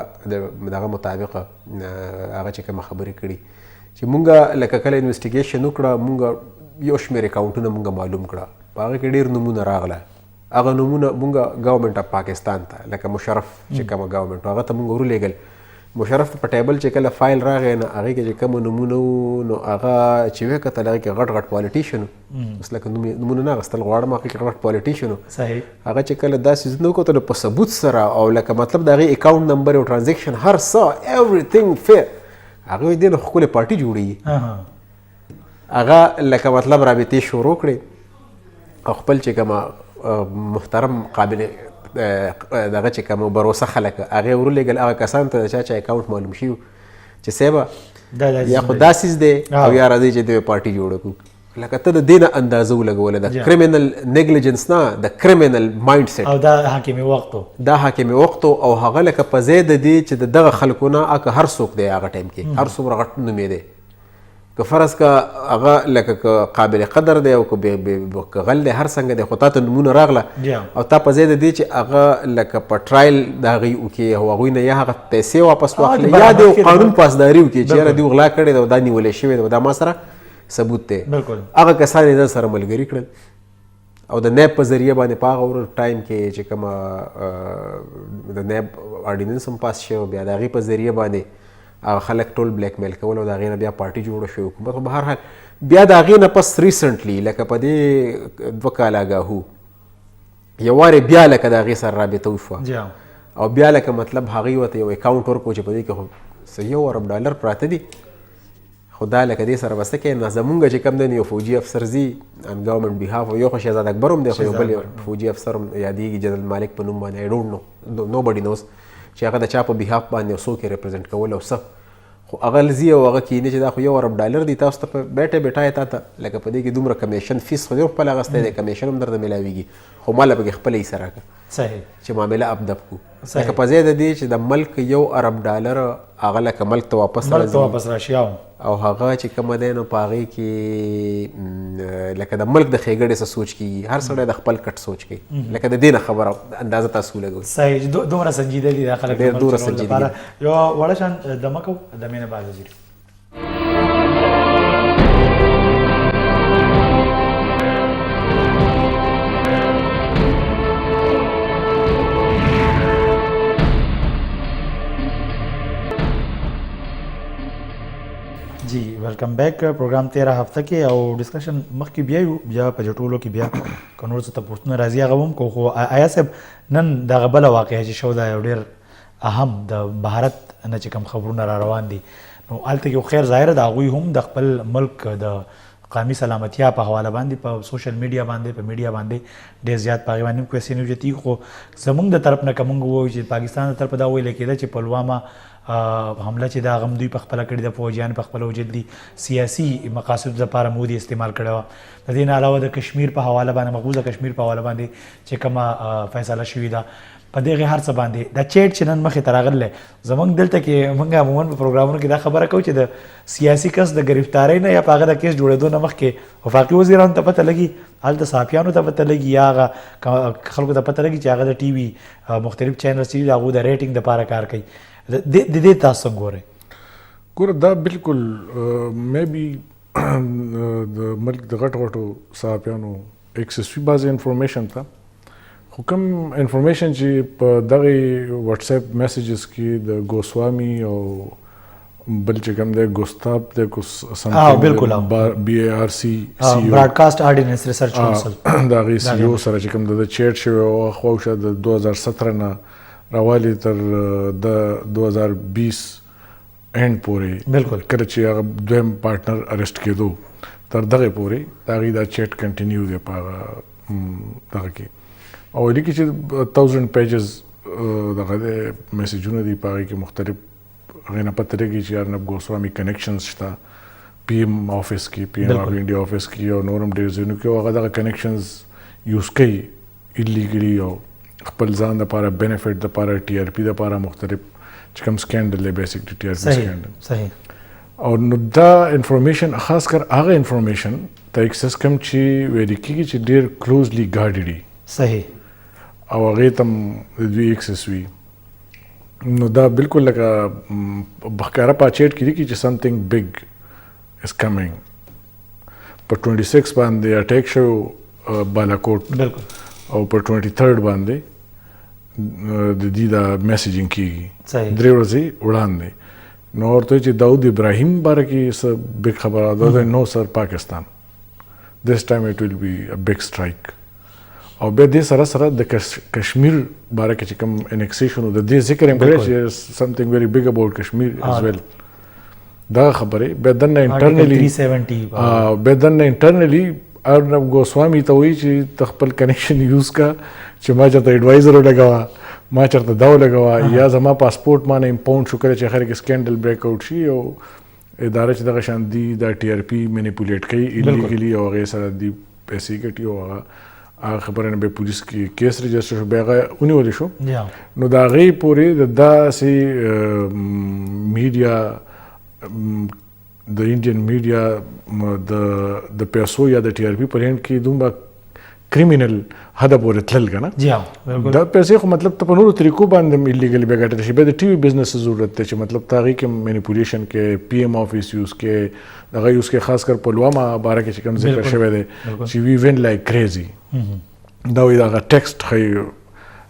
دغه مطابق هغه چې کومه خبرې کړي چې مونږ لکه کله انویسټیګیشن وکړه مونږ یو شمېر اکاونټونه مونږ معلوم کړه په هغه کې ډېر نومونه راغله هغه نومونه مونږ ګورنمنټ اف پاکستان ته لکه مشرف چې کومه ګورنمنټ هغه ته مونږ ورولېږل مشرف په ټیبل چې کله فایل راغی نو هغې کې چې کوم نومونه وو نو هغه چې ویې کتل هغې کې غټ غټ پالیټیشن اوس لکه نومونه نه اخیستل غواړم هغې کې غټ پالیټیشن صحیح هغه چې کله دا څیزونه وکتلو په ثبوت سره او لکه مطلب د هغې اکاونټ نمبر او ټرانزیکشن هر څه ایوریثینګ فیر هغه وایي دې نه ښکلې پارټي جوړېږي هغه لکه مطلب رابطې شروع کړې او خپل چې کومه محترم قابل دغه چې کوم بروسه خلک هغه ورولېږل هغه کسان ته چا اکاونټ معلوم شي چې سیبا یا خو دا سیز دی او یا راځي چې د پارټي جوړ کړو لکه ته د دې نه اندازه ولګوله د کریمینل نیګلیجنس نه د کریمینل مایند سیټ او دا حاکمي وخت او هغه لکه په ځای د دې چې دغه خلکو نه هغه هر څوک دی هغه ټایم کې هر څومره غټ نوم دی که فرض کا هغه لکه قابل قدر دی او که غل دی هر څنګه دی خو تا ته نمونه راغله او تا په ځای د دې چې هغه لکه په ټرایل د هغې وکړي او هغوی نه یا هغه پیسې واپس واخلي یا د قانون پاسداري وکړي چې یاره دوی غلا کړې ده او دا نیولې شوې ده دا ما سره ثبوت دی هغه کسان یې ځان سره ملګري کړل او د نیب په ذریعه باندې په هغه ټایم کې چې کومه د نیب آرډیننس هم پاس شوی بیا د هغې په ذریعه باندې هغه خلک ټول بلیک میل کول او د هغې نه بیا پارټي جوړه شوې حکومت خو به هر حال بیا د هغې نه پس ریسنټلی لکه په دې 2 کاله اګاهو یو وارې بیا لکه د هغې سره رابطه وشوه او بیا لکه مطلب هغې ورته یو اکاونټ ورکړو چې په دې کې خو $1 ارب پراته دي خو دا لکه دې سره به څه کوې نه زمونږ چې کوم دی یو فوجي افسر ځي ان ګورنمنټ بیهاف یو خو شهزاد اکبر هم دی خو یو بل فوجي افسر هم یادېږي جنرال مالک په نوم باندې آی ډونټ نو نو بډي نوز چې هغه د چا په بیهاف باندې یو څوک یې ریپرزنټ کول او څه خو هغه ځي او هغه کینې چې دا خو $1 ارب دي تاسو ته په بیټه بیټه تا ته لکه په دې کې دومره کمیشن فیس خو دې خپل اخیستی دی کمیشن هم درته میلاویږي خو ما له پکې خپله حصه راکړه صحیح چې معامله ابدب کړو لکه په ځای د دې چې د ملک $1 ارب هغه لکه ملک ته واپس راشي او هغه چې کومه دی نو په هغې کې لکه د ملک د ښېګړې څه سوچ کېږي هر سړی د خپل کټ سوچ کوي لکه د دې نه خبره اندازه تاسو ولګوئ صحیح دومره سنجیده دي دا خلک ډېر دومره سنجیده دي یو وړه شان دمه کوو دمې نه بعد وزیري جی ویلکم بیک پروګرام 13 هفته کې او ډسکشن مخکې بیا په جټولو کې بیا کنور څه ته پوښتنه راځي هغه هم کو خو آیا صاحب نن دغه بله واقعه چې شو دا یو ډېر اهم د بهارت نه چې کوم خبرونه را روان دي نو هلته کې خیر ظاهره د هغوی هم د خپل ملک د قومي سلامتیا په حواله باندې په سوشل میډیا باندې په میډیا باندې ډېر زیات په هغې باندې هم کوېسچن وچتي خو زموږ د طرف نه که موږ ووایو چې پاکستان د طرفه دا ویلی کېده چې پلوامه حمله چې دا غم دوی په خپله کړې ده فوجیان په خپله وجد دي سیاسي مقاصدو دپاره مودي استعمال کړې وه د دې نه علاوه د کشمیر په حواله باندې مقبوضه کشمیر په حواله باندې چې کومه فیصله شوې ده په دغه هر څه باندې دا چیټ چې نن مخې ته راغلی زموږ دلته کې موږ عموما په پروګرامونو کې دا خبره کوو چې د سیاسي کس د گرفتارۍ نه یا په هغه د کیس جوړېدو نه مخکې وفاقي وزیرانو ته پته لګي هلته صحافیانو ته پته لګي یا هغه خلکو ته پته لګي چې هغه د ټي وي مختلف چینلز چې د هغو د ریټینګ دپاره کار کوي د دې تاسو څنګه ګورئ ګوره دا بالکل مې بي د ملک د غټ غټو صحافیانو اکسس وي بعضې انفارمیشن ته، خو کوم انفارمیشن چې په دغې واتس اپ میسیجز کې د ګوسوامي او بل چې کوم دی ګوستاب دی بالکل BARC براډکاسټ آرډیننس ریسرچ کونسل د هغې CEO سره چې کوم د چیټ شوی او خواوشا د 2017 نه راوالي تر د 2020 اینڈ پورې بالکل کله چې هغه دویم پارټنر اریسټ کېدو تر دغه پورې د هغې دا چیټ کنټینیو دی په هغه دغه کې، او لیکي چې 1000 پیجز دغه دی میسیجونه دي په هغې کې مختلف هغې نه پته لګي چې ارنب ګوسوامي کنیکشنز شته PM آفس کې PM آف انډیا آفس کې او نور هم ډېر ځایونو کې، او هغه دغه کنیکشنز یوز کوي ایلیګلي او خپل ځان دپاره بینیفټ دپاره TRP دپاره مختلف چې کوم سکینډل دی بیسیکلی TRP سکینډل. صحیح. او نو دا انفارمیشن خاص کر هغه انفارمیشن ته اکسس کوم چې ویل کېږي چې ډېر کلوزلی ګارډډ وي. صحیح. او هغې ته هم د دوی اکسس وي. نو دا بالکل لکه بخکاره په چیټ کې لیکي چې سمثینګ بگ از کمینګ. په 26 باندې اټیک شو بالاکوټ بالکل، او په 23 باندې د دې دا میسیجینګ کېږي. صحیح. 3 ورځې وړاندې نو ورته چې داود ابراهیم باره کې څه بگ خبره ده، نو سر پاکستان this time it will be a big strike. او بیا دې سره سره د کشمیر باره کې چې کوم انیکسیشن و د دې ذکر هم کړی چې something very big about کشمیر as well. دا خبرې بیا دننه انټرنلی 370 بیا دننه انټرنلی ارنب ګوسوامي ته وایي چې ته خپل کنیکشن یوز کا چې ما چېرته ایډوایزر ولګوه، ما چېرته دا ولګوه، یا زما پاسپورټ ما نه امپاونډ شو کله چې آخر کې سکینډل بریک آوټ شي او اداره چې دغه شان دي دا TRP مینیپولیټ کوي ایلیګلي او هغې سره دي پیسې ګټي او هغه خبره نه بیا پولیس کې کیس رجسټر شو، بیا هغه ونیولی شو. نو د هغې پورې د داسې میډیا د انډین میډیا د پیسو یا د TRP په هند کې دومره کریمینل حده پورې تلل که نه، دا پیسې خو مطلب ته په نورو طریقو باندې ایلیګلي بیا ګټلی شي. بیا د TV بزنس ضرورت دی چې مطلب ته هغې کې مینیپولیشن کې PM آفس یوز کې دغه یوز کې، خاص کر پلوامه باره کې چې کوم ذکر شوی دی چې وی وین لایک کریزي، دا وایي دغه ټیکسټ ښایي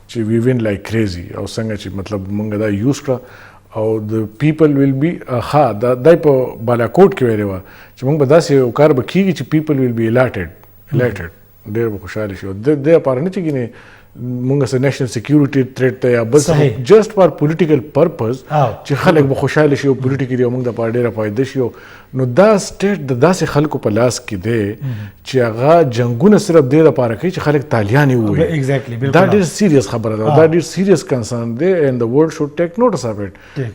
چې وی وین لایک کریزي، او څنګه چې مطلب مونږ دا یوز کړه او د پیپل ویل بی دای په بالاکوټ کې ویلې وه چې مونږ به داسې یو کار به کېږي چې پیپل ویل بی الیټډ ډېر به خوشحاله شي. او د دې لپاره نه چې ګینې مونږ سره نیشنل سیکیورټي تھریټ ته یا بل څه، جسټ فار پولیټیکل پرپز چې خلک به خوشحاله شي او پولیټیکلي او موږ دپاره ډېره فایده شي. نو دا سټیټ د داسې خلکو په لاس کې دی چې هغه جنګونه صرف دې لپاره کوي چې خلک تالیانې ووایي. دا ډېر سیریس خبره ده، دا ډېر سیریس کنسرن دی اینڈ د ورلډ شوډ ټیک نوټس اف اټ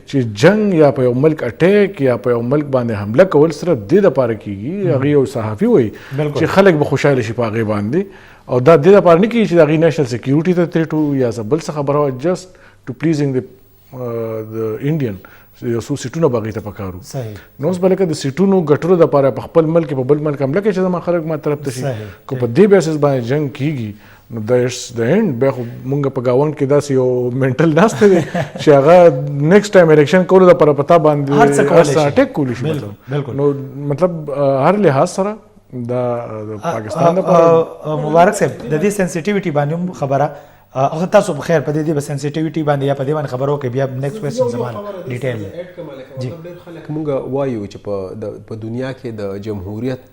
چې جنګ یا په یو ملک اټیک یا په یو ملک باندې حمله کول صرف دې لپاره کېږي. هغې یو صحافي وایي چې خلک به خوشحاله شي په هغې باندې، او دا دې لپاره نه کېږي چې د هغې نیشنل سیکیورټي ته تھریټ وو یا څه بل څه خبره وه، جسټ ټو پلیزینګ د انډین یو څو سیټونه به هغې ته پکار وو. نو اوس به لکه د سیټونو ګټلو دپاره په خپل ملک په بل ملک حمله کوي چې زما خلک ما طرف ته شي، که په دې بیسس باندې جنګ کېږي نو دا اټس د اینډ. بیا خو مونږ په ګاونډ کې داسې یو منټل ناسته دی چې هغه نیکسټ ټایم الیکشن کولو دپاره په تا باندې هر څه اټیک کولی شي. نو مطلب هر لحاظ سره دا د پاکستان دپاره مبارک صاحب د دې سنسټیویټي باندې هم خبره هغه تاسو بخیر په دې به سنسټیویټي باندې یا په دې باندې خبرو کې بیا نیکسټ کوېسچن زمانه ډیټیل جی. ډېر خلک مونږ وایو چې په دنیا کې د جمهوریت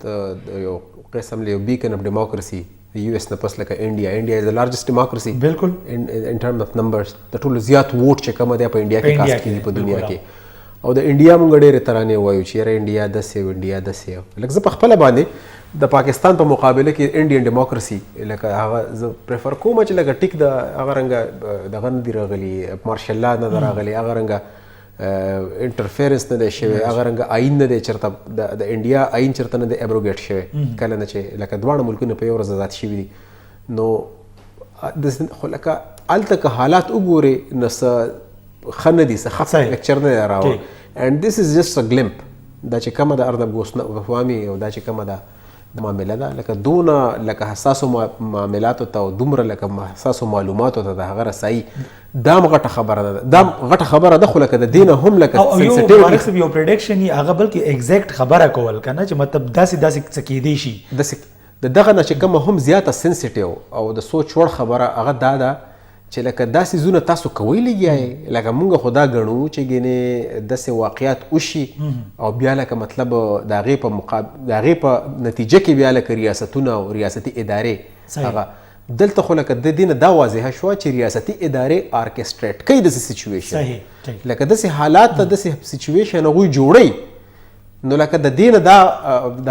یو قسم له بیکن اف ډیموکراسي US نه پس لکه انډیا از د لارجسٹ ډیموکراسي بالکل ان ټرم اف نمبرز، د ټولو زیات ووټ چې کومه دی په انډیا کې کاسټ کېږي په دنیا کې. او د انډیا مونږ ډېرې ترانې وایو چې یاره انډیا داسې و انډیا داسې و. لکه زه په خپله باندې د پاکستان په مقابله کې انډین ډیموکراسي لکه هغه زه پریفر کوم چې لکه ټیک د هغه رنګه دغه نه دي راغلي، مارشل لا نه ده راغلی، هغه رنګه انټرفیرنس نه دی شوی، هغه رنګه آئین نه دی چېرته د انډیا آئین چېرته نه دی ایبروګیټ شوی کله نه چې لکه دواړه ملکونه په یو ورځ آزاد شوي دي. نو خو لکه هلته که حالات وګورې نو څه ښه نه دي، څه ښه پکچر نه دی راوړی. اینډ دیس از جسټ ا ګلمپ. دا چې کومه ده ارنب ګوسوامي او دا چې کومه ده د معامله ده لکه دونه لکه حساسو معاملاتو ته او دومره لکه حساسو معلوماتو ته د هغه رسایي دا هم غټه خبره ده دا غټه خبره ده خو لکه د دې نه هم لکه او یو مبارک صاحب یو پریډکشن یې هغه بلکې ایگزیکټ خبره کول که نه چې مطلب داسې څه کیدی شي د دغه نه چې کومه هم زیاته سنسټیو او د سوچ وړ خبره هغه دا ده چې لکه داسې زونه تاسو کوئ لګیا لکه مونږ خو دا ګڼو چې ګینې داسې واقعیات وشي او بیا لکه مطلب د هغې په نتیجه کې بیا لکه ریاستونه او ریاستي ادارې هغه دلته خو لکه د دې نه دا واضحه شوه چې ریاستي ادارې ارکسټریټ کوي داسې سچویشن لکه داسې حالات ته داسې سچویشن هغوی جوړوي نو لکه د دې نه دا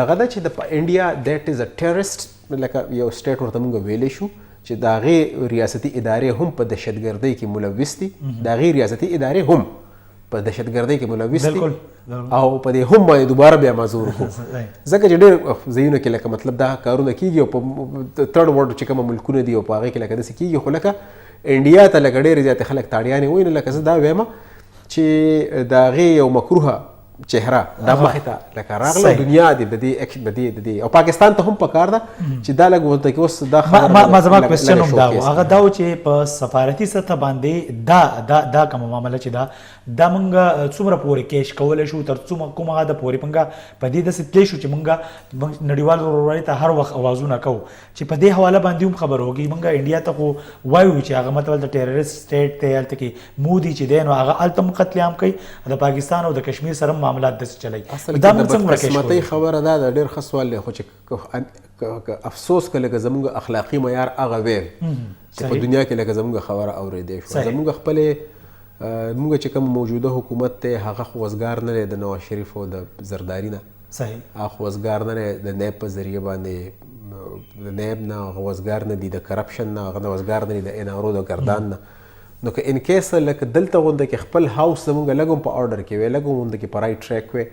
دغه ده چې د انډیا دیټ از ا ټیرریسټ لکه یو سټیټ ورته مونږ ویلی شو چې د هغې ریاستي ادارې هم په دهشتګردۍ کې ملوث دي د هغې ریاستي ادارې هم په دهشتګردۍ کې ملوث دي او په دې هم باندې دوباره بیا مزور کړو ځکه چې ډېر ځایونو کې لکه مطلب دا کارونه کېږي او په تھرډ ورلډ چې کومه ملکونه دي او په هغې کې لکه داسې کېږي خو لکه انډیا ته لکه ډېرې زیاتې خلک تاړیانې وایي نو لکه زه دا وایم چې د هغې یو مکروهه چهره دا مخې ته لکه راغله دنیا د دې او پاکستان ته هم پکار ده چې دا لږ ورته کې اوس دا خبره زما کوېسچن هم دا و هغه دا و چې په سفارتي سطح باندې دا کومه معامله چې دا مونږ څومره پورې کیش کولی شو تر کومه حده پورې مونږ په دې داسې تللی شو چې مونږ نړیوال ورورولۍ ته هر وخت اوازونه کوو چې په دې حواله باندې هم خبر وکړي مونږ انډیا ته خو وایو چې هغه مطلب د ټیرریسټ سټیټ دی هلته کې مودي چې دی نو هغه هلته هم قتل عام کوي د پاکستان او د کشمیر سره معاملات داسې چلی دا موږ څنګه قسمتۍ خبره دا د ډېر ښه سوال دی خو چې افسوس که لکه زموږ اخلاقي معیار هغه ویل چې په دنیا کې لکه زموږ خبره اورېدی شوه زموږ خپلې مونږ چې کوم موجوده حکومت دی هغه خو وزګار نه دی د نواز شریف او د زرداري نه هغه خو وزګار نه دی د نیب په ذریعه باندې د نیب نه هغه وزګار نه دي د کرپشن نه هغه وزګار نه دي د انارو د ګردان نه نو که ان کیس لکه دلته غونډه کې خپل هاوس زمونږ لږ په آرډر کې وی لږ غونډه کې په رایټ ټریک وی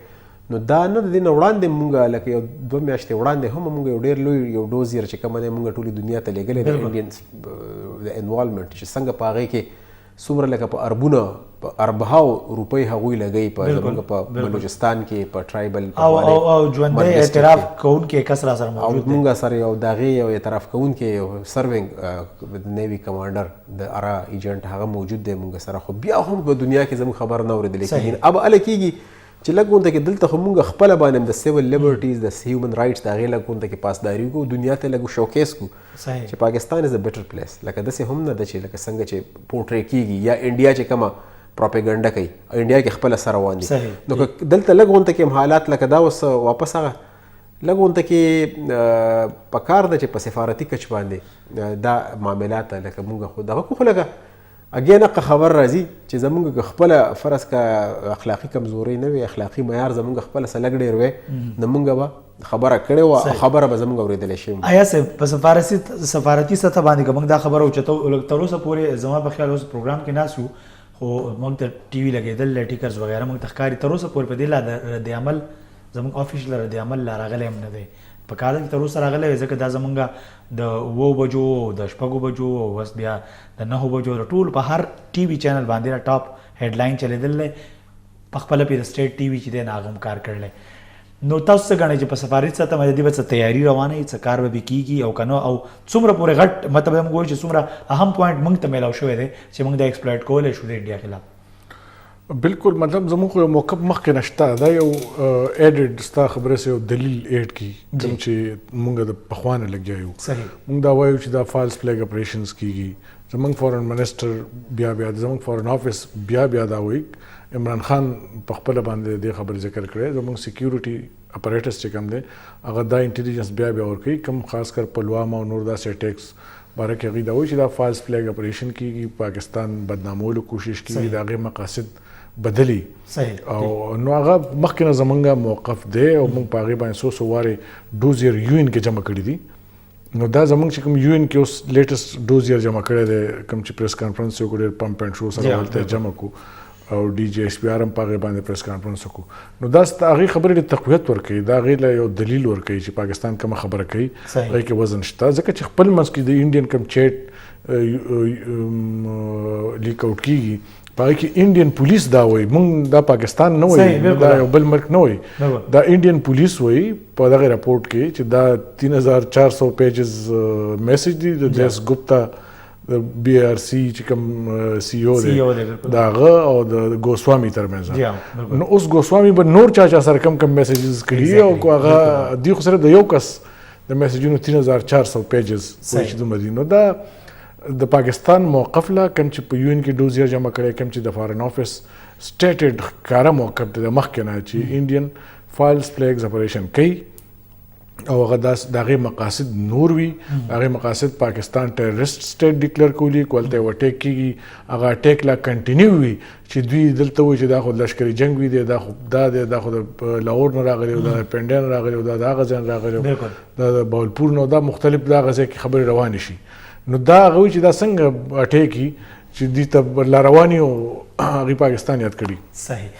نو دا نه د دې نه وړاندې مونږ لکه یو 2 میاشتې وړاندې هم مونږ یو ډېر لوی یو ډوزیر چې کومه دی مونږ ټولې دنیا ته لیږلی د انډین د انوالومنټ چې څنګه په هغې کې څومره لکه په اربونه په اربهاو روپۍ هغوی لګوي په زموږ په بلوچستان کې په ټرایبل او ژوندی اعتراف کوونکی کس را سره موجود دی مونږ سره یو د هغې یو اعتراف کوونکی یو سروینګ د نیوي کمانډر د ارا ایجنټ هغه موجود دی مونږ سره خو بیا هم په دنیا کې زموږ خبر نه اورېدلی کېږي اب هله کېږي چې لږ غونډه کې دلته خو مونږ خپله باندې د سیول لیبرټیز د هیومن رایټس د هغې لږ غونډه کې پاسداري وکړو دنیا ته لږ شوکیس کړو چې پاکستان از ا بیټر پلیس لکه داسې هم نه ده چې لکه څنګه چې پورټری کېږي یا انډیا چې کومه پروپیګنډه کوي انډیا کې خپله سره روان دي نو که دلته لږ غونډه کې هم حالات لکه دا اوس واپس هغه لږ غونډه کې پکار ده چې په سفارتي کچ باندې دا معاملات لکه مونږ خو دغه خو لکه اګین هغه خبر راځي چې زمونږ خپله فرض کا اخلاقي کمزوري نه وي اخلاقي معیار زمونږ خپله څه لږ ډېر وی نو مونږ به خبره کړې وه او خبره به زمونږ اورېدلی شوې آیا صاحب په سفارتي سطح باندې که موږ دا خبره اوچتو تر اوسه پورې زما په خیال اوس پروګرام کې ناست یو خو موږ ته ټي وي لګېدل ټیکرز وغیره موږ ته ښکاري تر اوسه پورې په دې لا رد عمل زموږ افیشل رد عمل لا راغلی هم نه دی په کال کې تر اوسه راغلی وی ځکه دا زمونږ د 9 بجو د 6 بجو اوس بیا د 9 بجو د ټول په هر ټي وي چینل باندې ټاپ هیډلاین چلیدل دی په خپله پې د سټیټ ټي وي چې دی نه هغه هم کار کړلی نو تاسو څه ګڼئ چې په سفارتي سطح باندې دې به څه تیاري روانه وي څه کار به کېږي او که نه او څومره پورې غټ مطلب موږ وایو چې څومره اهم پوینټ موږ ته میلاو شوی دی چې موږ دا ایکسپلویټ کولی شو د انډیا خلاف بالکل مطلب زموږ خو یو موقف مخکې نشته دا یو ایډډ ستا خبرې سه یو دلیل ایډ کی کوم چې مونږ د پخوانه لګیا یو مونږ دا وایو چې دا فالس فلیګ اپریشنز کیږي زموږ فورن منسټر بیا زموږ فورن افیس بیا دا وایي عمران خان په خپل باندې د خبرې ذکر کړی زموږ سکیورټي اپریټس چې کوم دی هغه دا انټیلیجنس بیا ورکوي کوم خاص کر پلوامه او نور داسې اټیکس باره کې هغوی دا وایي چې دا فالس فلیګ اپریشن کیږي پاکستان بدنامولو کوشش کیږي د هغې مقاصد بدلی او نو هغه مخکې نه زمونږ موقف دی او موږ په هغې باندې څو وارې ډوزیر یو ان کې جمع کړي دي نو دا زمونږ چې کوم یو ان کې اوس لیټسټ ډوزیر جمع کړی دی کوم چې پریس کانفرنس یې وکړو ډېر پمپ اینډ شو سره هلته جمع کړو او ډي جی ایس پی آر هم په هغې باندې پریس کانفرنس وکړو نو دا هغې خبرې ډېر تقویت ورکوي دا هغې له یو دلیل ورکوي چې پاکستان کومه خبره کوي هغې کې وزن شته ځکه چې خپل منځ کې د انډین کوم چیټ لیک آوټ کېږي پای کې انډین پولیس دا وایي مونږ دا پاکستان نه صحیح، وایي بالکل. دا یو بل ملک نه وایي بالکل. دا انډین پولیس وایي په دغه راپورټ کې چې دا 3400 پیجز میسج دی د دیس ګپتا د بی آر سی چې کوم سی او دی CEO دی، بالکل. داغه او د ګوسوامي ترمنځ جی بالکل. نو اوس ګوسوامي به نور چا سره کم میسیجز کړي او Exactly. هغه دی خو سره د یو کس د میسیجونو 3400 پیجز صحیح. چې دومره دي نو دا د پاکستان موقف لا کم چې په یو ان کې ډوزیر جمع کړي کم چې د فارن افیس سټیټډ کارا موقف د مخکې نه چې انډین فایلز فلیګز اپریشن کوي او هغه دغه مقاصد نور وي هغه مقاصد پاکستان ټیرریسټ سټیټ ډیکلیئر کولی کولته وټیک کیږي هغه ټیک لا کنټینیو وي چې دوی دلته وي چې دا خو لشکري جنگ وي دا خو د لاهور نه راغلی او د پنډین راغلی او دا غزن راغلی بالکل. دا د باولپور نو دا مختلف دا غزه کې خبرې روان شي نو دا هغه چې دا څنګه اٹیکی چې دې ته لا رواني او هغه پاکستان یاد کړي صحیح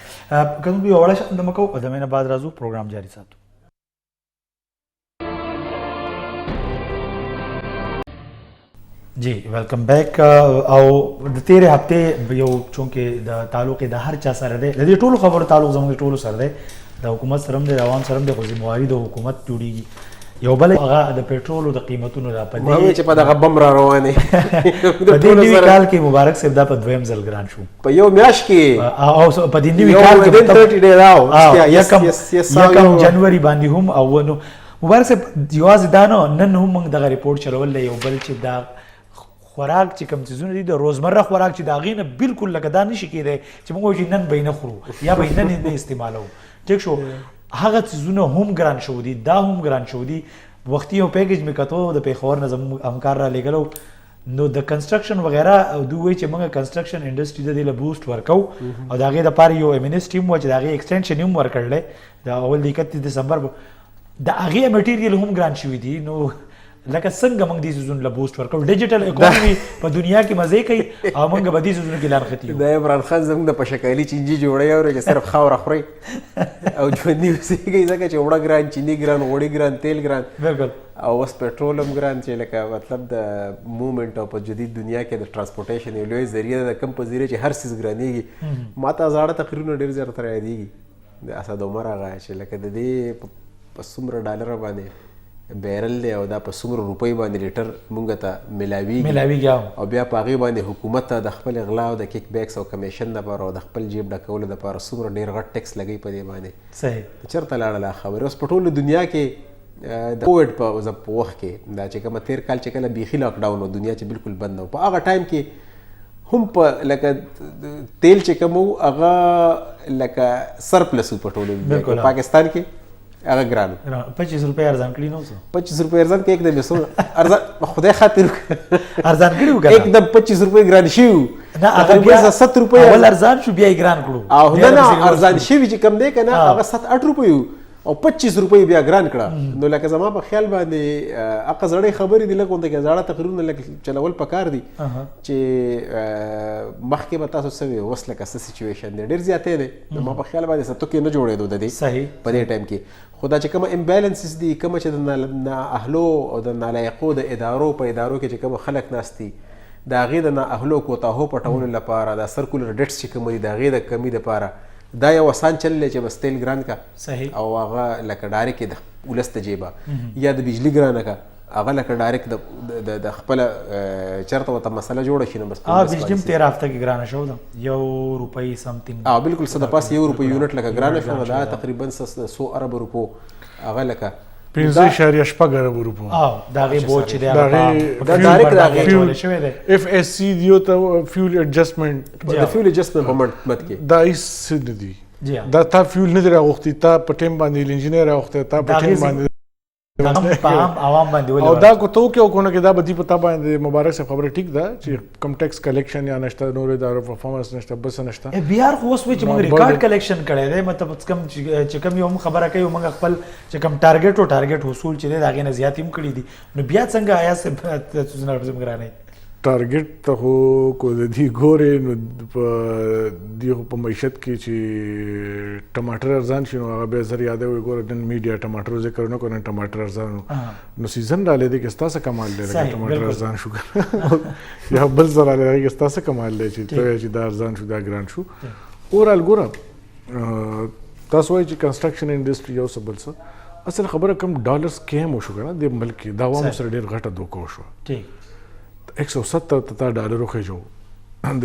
کوم به اورا شند مکو په دمنه بعد راځو پروګرام جاری ساتو جی ویلکم بیک او د تیرې هفته یو چونکې د تعلق د هر چا سره دی د دې ټولو خبرو تعلق زموږ ټولو سره دی د حکومت سره هم د عوام سره هم د ذمہواری د حکومت جوړیږي یو بل هغه د پېټرول د قیمتونو را ما پدې چې په دغه بم را روانې په دې نوي کال کې مبارک صاحب دا په دویم ځل ګران شو په یو میاشت کې او په دې نوي کال کې یکم جنوري باندې هم او نو مبارک صاحب یوازې دا نن هم موږ دغه ریپورت چلول یو بل چې دا خوراک چې کوم څیزونه دي د روزمره خوراک چې دا غینه بالکل لکه دا نشي کېدای چې موږ وایو نن به نه خورو یا به نن نه استعمالو ټیک شو هغه څیزونه هم ګران شو دي دا هم ګران شو دي وختي یو پیکیج مې کتو د پیښور نه زموږ همکار را لېږلو نو د کنسټرکشن وغیرہ دوی وایي چې موږ کنسټرکشن انډسټري د دې له بوسټ ورکو او د هغې دپاره یو امیونس ټیم و چې د هغې ایکسټینشن هم ورکړلی د اول د 31 دسمبر د هغې میټیریل هم ګران شوي دي نو لکه څنګه موږ دې سیزون له بوسټ ورکړو ډیجیټل اکانومي په دنیا کې مزه کوي او موږ به دې سیزون کې لار ختی د عمران خان زموږ د پشکایلی چینجی جوړی او چې صرف خاوره خوري او ژوندي اوسېږي ځکه چې وړه ګران چینی ګران غوړي ګران تیل ګران بالکل او اوس پټرول هم ګران چې لکه مطلب د موومنټ او په جدید دنیا کې د ټرانسپورټیشن یو لوی ذریعه ده کم په ذریعه چې هر څیز ګرانېږي ما ته زاړه تقریرونه ډېر زیات تر یادېږي د اسد عمر هغه چې لکه د دې په څومره ډالره باندې بیرل دی او دا په څومره روپۍ باندې لیټر مونږ ته ملاویږي او بیا په هغې باندې حکومت ته د خپل اغلا او د کیک بیکس او کمیشن دپاره او د خپل جیب ډکولو دپاره څومره ډېر غټ ټیکس لګوي په دې باندې صحیح چېرته لاړله خبرې اوس په ټوله دنیا کې د کووډ په وخت کې دا چې کومه تېر کال چې کله بیخي لاکډاون و دنیا چې بالکل بند و په هغه ټایم کې هم په لکه تیل چې کوم و هغه لکه سرپلس و په ټوله پاکستان کې هغه ګران 25 روپۍ ارزان کړي نو 25 روپۍ ارزان کې एकदम یې ارزان خدای خاطر ارزان کړي وکړه एकदम 25 روپۍ ګران شي نه هغه بیا 70 روپۍ اول ارزان شو بیا ګران کړو او نه ارزان شي چې کم دی کنه هغه 7-8 روپۍ او 25 روپۍ بیا ګران کړه نو لکه زما په خیال باندې اقا زړې خبرې دي لکه کې زړه تقریرونه لکه چلول پکار دي چې مخکې به تاسو سوي اوس لکه څه سچویشن دی ډېر زیاتې دی ما په خیال باندې ستو کې نه جوړېدو د دې صحیح په دې ټایم کې خدا چې کومه امبیلنسز دي کومه چې د نااهلو او د نالایقو د ادارو په ادارو کې چې کوم خلک ناست دي د هغې د نااهلو کوتاهو پټولو لپاره د سرکولر ډیټس چې کوم دي د هغې د کمي دپاره دا یو آسان چل دی چې بس تیل ګران کا صحیح او هغه لکه ډایرکټ د ولس ته جیبه یا د بجلی ګرانه کا هغه لکه ډایرکټ د خپل چرته ورته مسله جوړه شي نو بس بجلی هم 13 هفته کې ګرانه شو ده یو روپۍ سمثینګ بالکل څه د پاسه یو روپۍ یونټ لکه ګرانه شو دا تقریبا 100 ارب روپو هغه لکه 15.8 ارب روپو دا غي بوج دی دا ډایرکټ راغلی اف اس سی دیو ته فیول ایڈجسټمنټ د فیول ایڈجسټمنټ په مت کې دا هیڅ نه دي دا تا فیول نه راغوختي تا په ټیم باندې انجینیر راغوخته تا په ټیم باندې عوام باندې او دا کو تو کې کو نه کې دا بدی پتا باندې مبارک صاحب خبره ټیک ده چې کم ټیکس کلیکشن یا نشته نور ادارو پرفارمنس نشته بس نشته بیا خو اوس چې موږ ریکارډ کلیکشن کړی دی مطلب کم چې کم یو خبره کوي موږ خپل چې کم ټارګټ حصول چې دی دا غي نه زیات هم کړی دي نو بیا څنګه آیا څه څه ګرانه ټارګټ ته خو کو د دې ګورې نو په دې خو په معیشت کې چې ټماټر ارزان شي نو هغه بیا زر یادوي ګوره نن میډیا ټماټرو ذکر نه کوي نن ټماټر ارزان نو سیزن رالی دی که ستاسو کمال دی لکه ټماټر ارزان شو یا بل ځل رالی دی که ستاسو کمال دی چې ته چې دا ارزان شو دا ګران شو اورال ګوره تاسو وایئ چې کنسټرکشن انډسټري یو څه بل څه اصل خبره کوم ډالر سکیم وشو که نه د ملک کې دا عوامو سره ډېر غټه دوکه وشوه 170 ته ډالر وخېجو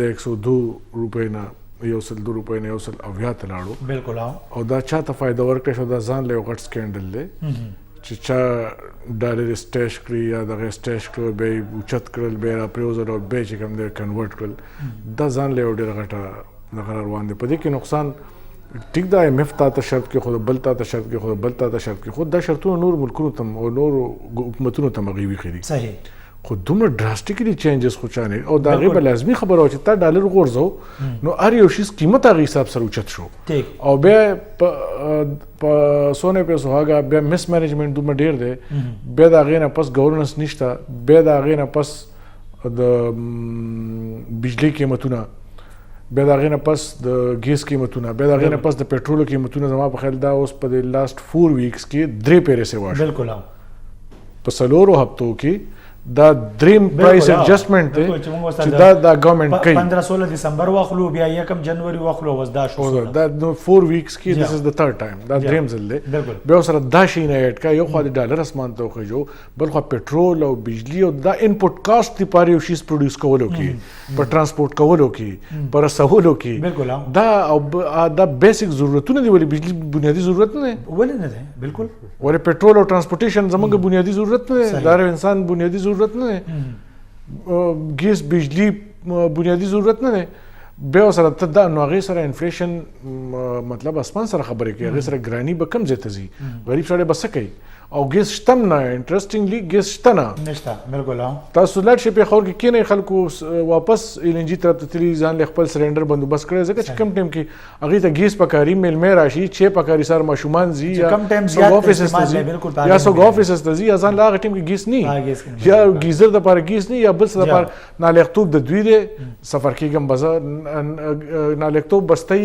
د 102 روپۍ نه 102 روپۍ نه 180 ته لاړو بالکل او دا چاته فایده ورکړی شو دا ځان له یو غټ سکینډل دی چې چا ډالر سټیش کړي یا دغه سټیش کړل بیا یې اوچت کړل بیا یې راپرېوځل او بیا چې کوم دی کنورټ کړل دا ځان له یو ډېره غټه دغه روان دی په دې کې نقصان ټیک دا ایم ایف تا ته شرط کې خو بل تا ته شرط کې خو بل تا ته شرط کې خو دا شرطونه نور ملکونو ته او نور حکومتونو ته مغوي خېدي صحیح خو دومره ډراسټیکلی چینجز خو چا نه او د هغې به لازمي خبره وه چې تا ډالر غورځو نو هر یو شیز قیمت هغې حساب سره اوچت شو او بیا په سونه پیسو هغه بیا مس مینجمنټ دومره ډېر دی بیا د هغې نه پس ګورننس نشته بیا د هغې نه پس د بجلي قیمتونه بیا د هغې نه پس د ګیس قیمتونه بیا د هغې نه پس د پټرولو قیمتونه زما په خیال دا اوس په د لاست 4 ویکس کې 3 پیرې سوا شو بالکل په څلورو هفتو کې دا دریم پرایس ایڈجسټمنټ دی چې دا ګورنمنټ کوي 15-16 دسمبر واخلو بیا 1 جنوري واخلو اوس دا شو دا 4 ویکس کې دس از د تھرد ټایم دا دریم ځل دی بیا سره دا شي نه اډ کا یو خو د ډالر اسمان ته خوځو بل خو پټرول او بجلی او دا انپوټ کاست دی پاره یو شیز پروډوس کولو کې پر ترانسپورت کولو کې پر رسولو کې بالکل دا او دا بیسیک ضرورتونه دی ولې بجلی بنیادی ضرورت نه دی ولې نه دی بالکل ولې پټرول او ترانسپورټیشن زموږ بنیادی ضرورت نه دی دا انسان بنیادی ضرورت نه دی ګیس بجلی بنیادی ضرورت نه دی بیا سره ته دا نو هغې سره انفلیشن مطلب اسمان سره خبرې کوي هغې سره ګراني به کم ځای ته ځي غریب سړی به څه کوي او ګیس شته نه انټرسټینګلی ګیس شته نه نشته بالکل تاسو لاړ شئ پېښور کې کینئ خلکو واپس ایل ان جي طرف ته تللي ځان له خپل سلنډر بندوبست کړی ځکه چې کم ټایم کې هغې ته ګیس پکاري میلمې راشي چې پکاري سره ماشومان ځي یا څوک افیسز ته ځي یا څوک افیسز ته ځي یا ځان له هغه ټایم کې ګیس نه یا ګیزر دپاره ګیس نه یا بل څه دپاره نالغتوب د دوی دی سفر کېږم به زه نالغتوب بستی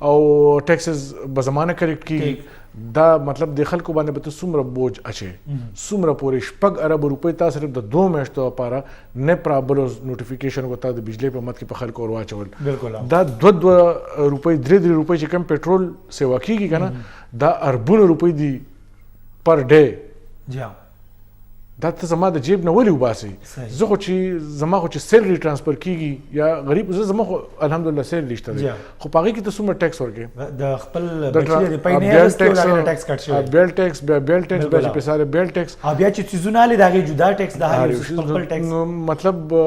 او ټیکسز به زمانه کریکټ کېږي دا مطلب د خلکو باندې به ته څومره بوج اچې څومره پورې 6 ارب روپۍ تا صرف د 2 میاشتو لپاره نه پرابلو نوټیفیکیشن وتا د بجلی په مت کې په خلکو ورواچول بالکل دا 2 روپۍ 3 روپۍ چې کم پټرول سیوا کیږي کنه دا اربونه روپۍ دی پر ډے جا دا ته زما د جیب نه ولې وباسي زه خو چې زما خو چې سیلري ټرانسفر کیږي یا غریب زما خو الحمدلله سیلري شته دی خو پاغي کې ته څومره ټیکس ورکې د خپل بچی د پاینې راستو لاګه ټیکس کټ شي بیل ټیکس بیل ټیکس به په ساره بیل ټیکس بیا چې چیزونه لري دغه جدا ټیکس د هر خپل ټیکس مطلب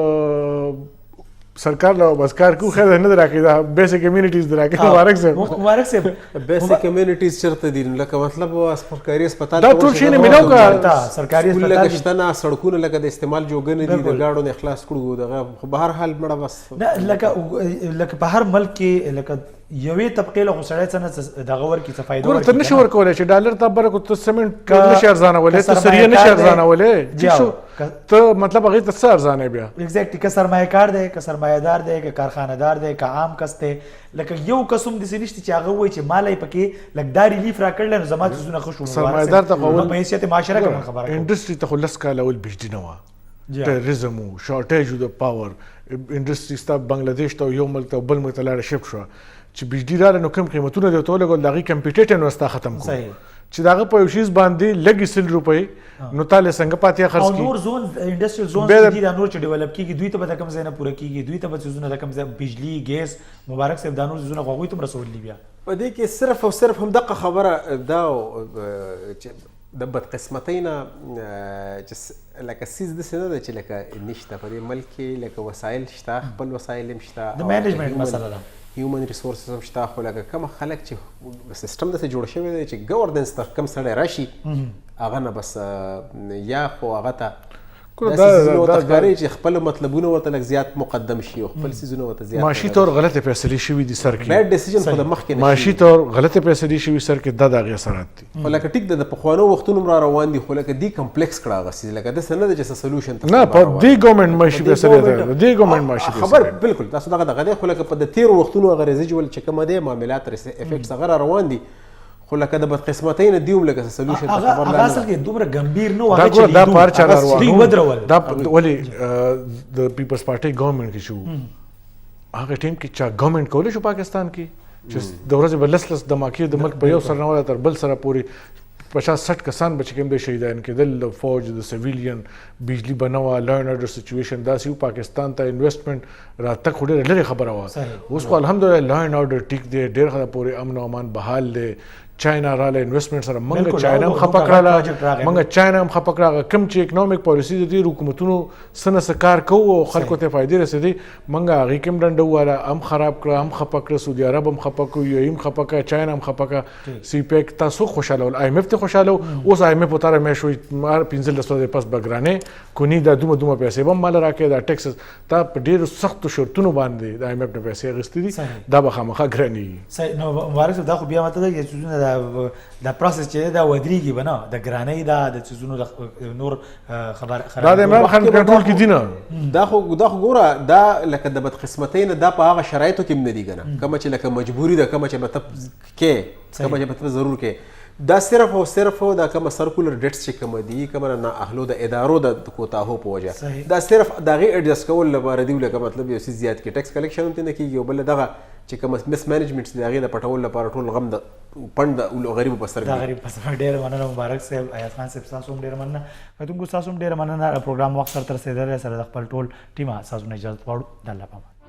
سرکار له بسکار کو خیر نه دراکې دا بیسیک کمیونټیز دراکې مبارک صاحب بیسیک کمیونټیز چرته دي لکه مطلب سرکاري هسپتال دا ټول شي نه ملاو کا سرکاري هسپتال لکه شتنه سړکونه لکه د استعمال جوګنه دي د گاډو نه اخلاص کړو دغه په هر حال مړه بس نه لکه په هر ملک کې لکه یوې طبقې له سړی څخه دغه ورکی څه فائدہ ورته نشي ورکولای چې ډالر ته برکو ته سیمنټ نشي ارزانه ولې ته سریه نشي ارزانه ولې چې ته مطلب هغه ته څه ارزانه بیا ایگزیکټلی که سرمایه کار دی که سرمایه دار دی که کارخانه دار دی که عام کس دی لکه یو قسم د سنشتي چې هغه وای چې مالای پکې لګداري لیف را کړل نو زما څه خو شو سرمایه دار ته په حیثیت معاشره کوم خبره انډستری ته خلص کال اول بجلی نه و ټیرریزم شارټیج د پاور انډستری ستا بنگلاديش ته یو ملک ته بل ملک ته لاړ شپ شو چې بجلی رااله نو کم قیمتونه دی ته لګول دغه کمپیټیټن وستا ختم کو چې داغه په یو شیز باندې لګي 100 روپۍ نو تاله څنګه پاتې خرڅ کی او نور زون انډستریال زون دي دا نور چې ډیولپ کیږي دوی ته به کم ځای نه پوره کیږي دوی ته به زونه کم ځای بجلی ګیس مبارک صاحب دا نور زونه غوي تم رسول لی بیا په دې کې صرف او صرف هم دغه خبره دا د بدقسمتۍ نه چې لکه سیز داسې نه ده چې لکه نشته په دې ملک کې لکه وسایل شته خپل وسایل هم شته د مینجمنټ مسله ده هیومن ریسورسز هم شته خو لکه کوم خلک چې سیستم داسې جوړ شوی دی چې ګورننس ته کم سړی راشي هغه نه بس یا خو هغه ته داسې څیزونه ورته ښکاري چې خپل مطلبونه ورته لږ زیات مقدم شي او خپل څیزونه ورته زیات معاشي طور غلطه فیصلې شوي دي سر کې بیډ ډیسیژن خو د مخکې نه معاشي طور غلطه فیصلې شوي سر کې دا د هغې اثرات دي خو لکه ټیک د پخوانو وختونو را روان دي خو لکه دی کمپلیکس کړه هغه څیز لکه داسې نه ده چې څه سلوشن نه په دې ګورنمنټ معاشي فیصلې ده دې ګورنمنټ معاشي خبر بالکل تاسو دغه دغه دی خو لکه په د تیرو وختونو هغه ریزیجول چې کومه دی معاملات افیکټس هغه را روان دي خو لکه د بدقسمتۍ نه دیوم لکه سلوشن ته خبر هغه اصل کې دومره ګمبیر نه دا ګوره دا پار چا روانو دوی ودرول دا ولې د پیپلز پارټي ګورنمنټ کې شو هغه ټیم کې چا ګورنمنټ کولی شو پاکستان کې چې د ورځې به لس دماکې د ملک په یو سر نه ولا تر بل سره پورې 50-60 کسان به چې کوم د شهیدان کېدل د فوج د سویلین بجلی بنوا لا اینډ اورډر سچویشن داسې پاکستان ته انویسټمنټ راتګ خو ډېره لرې خبره وه اوس خو الحمدلله لا اینډ اورډر ټیک دی ډېر حده پورې امن او امان بحال دی چاینا راله انویسټمنټ سره منګه چاینا هم خپه کړله منګه چاینا هم خپه کړه کم چې اکنامک پالیسی د دې حکومتونو سنه سکار کوو او خلکو ته فائدې رسېدې منګه هغې کې هم ډنډه وواله هم خراب کړه هم خپه کړه سعودي عرب هم خپه کړه یو هم خپه کړه چاینا هم خپه کړه سی پیک تاسو خوشاله ول آی ایم ایف ته خوشاله اوس آی ایم ایف وتاره مې شوی 15 ورځې پس بګرانې کونی دا دومره پیسې به مال راکې دا ټیکس تا په ډېرو سختو شرطونو باندې د آی ایم ایف نه پیسې اخیستې دي دا به خامخا ګرانېږي نو مبارک صاحب دا خو بیا ماته دا چې دا پروسس چې دا ودرېږي به نه د ګرانۍ دا د څیزونو نور خبر دا د عمران خان کنټرول کې دي نه دا خو ګوره دا لکه د بدقسمتۍ نه دا په هغه شرایطو کې هم نه دي که نه کومه چې لکه مجبوري ده کومه چې به ته کې کومه چې به ته ضرور کې دا صرف او صرف دا کومه سرکولر ډیټس چې کومه دي کومه نه اهلو د ادارو د کوتاهو په وجه دا صرف د هغې ایډجسټ کول لپاره دي لکه مطلب یو څه زیات کې ټیکس کلیکشن هم نه کېږي او بل دغه چې کوم مس مینجمنټ د هغې د پټول لپاره ټول غم د پند د غریبو په سر دا غریب په سر ډېره مننه مبارک صاحب ایاز خان صاحب تاسو هم ډېره مننه کتونکو تاسو هم ډېره مننه پروګرام وخت سره تر رسېدلی سره د خپل ټول ټیم تاسو نه اجازه غواړو د الله په امان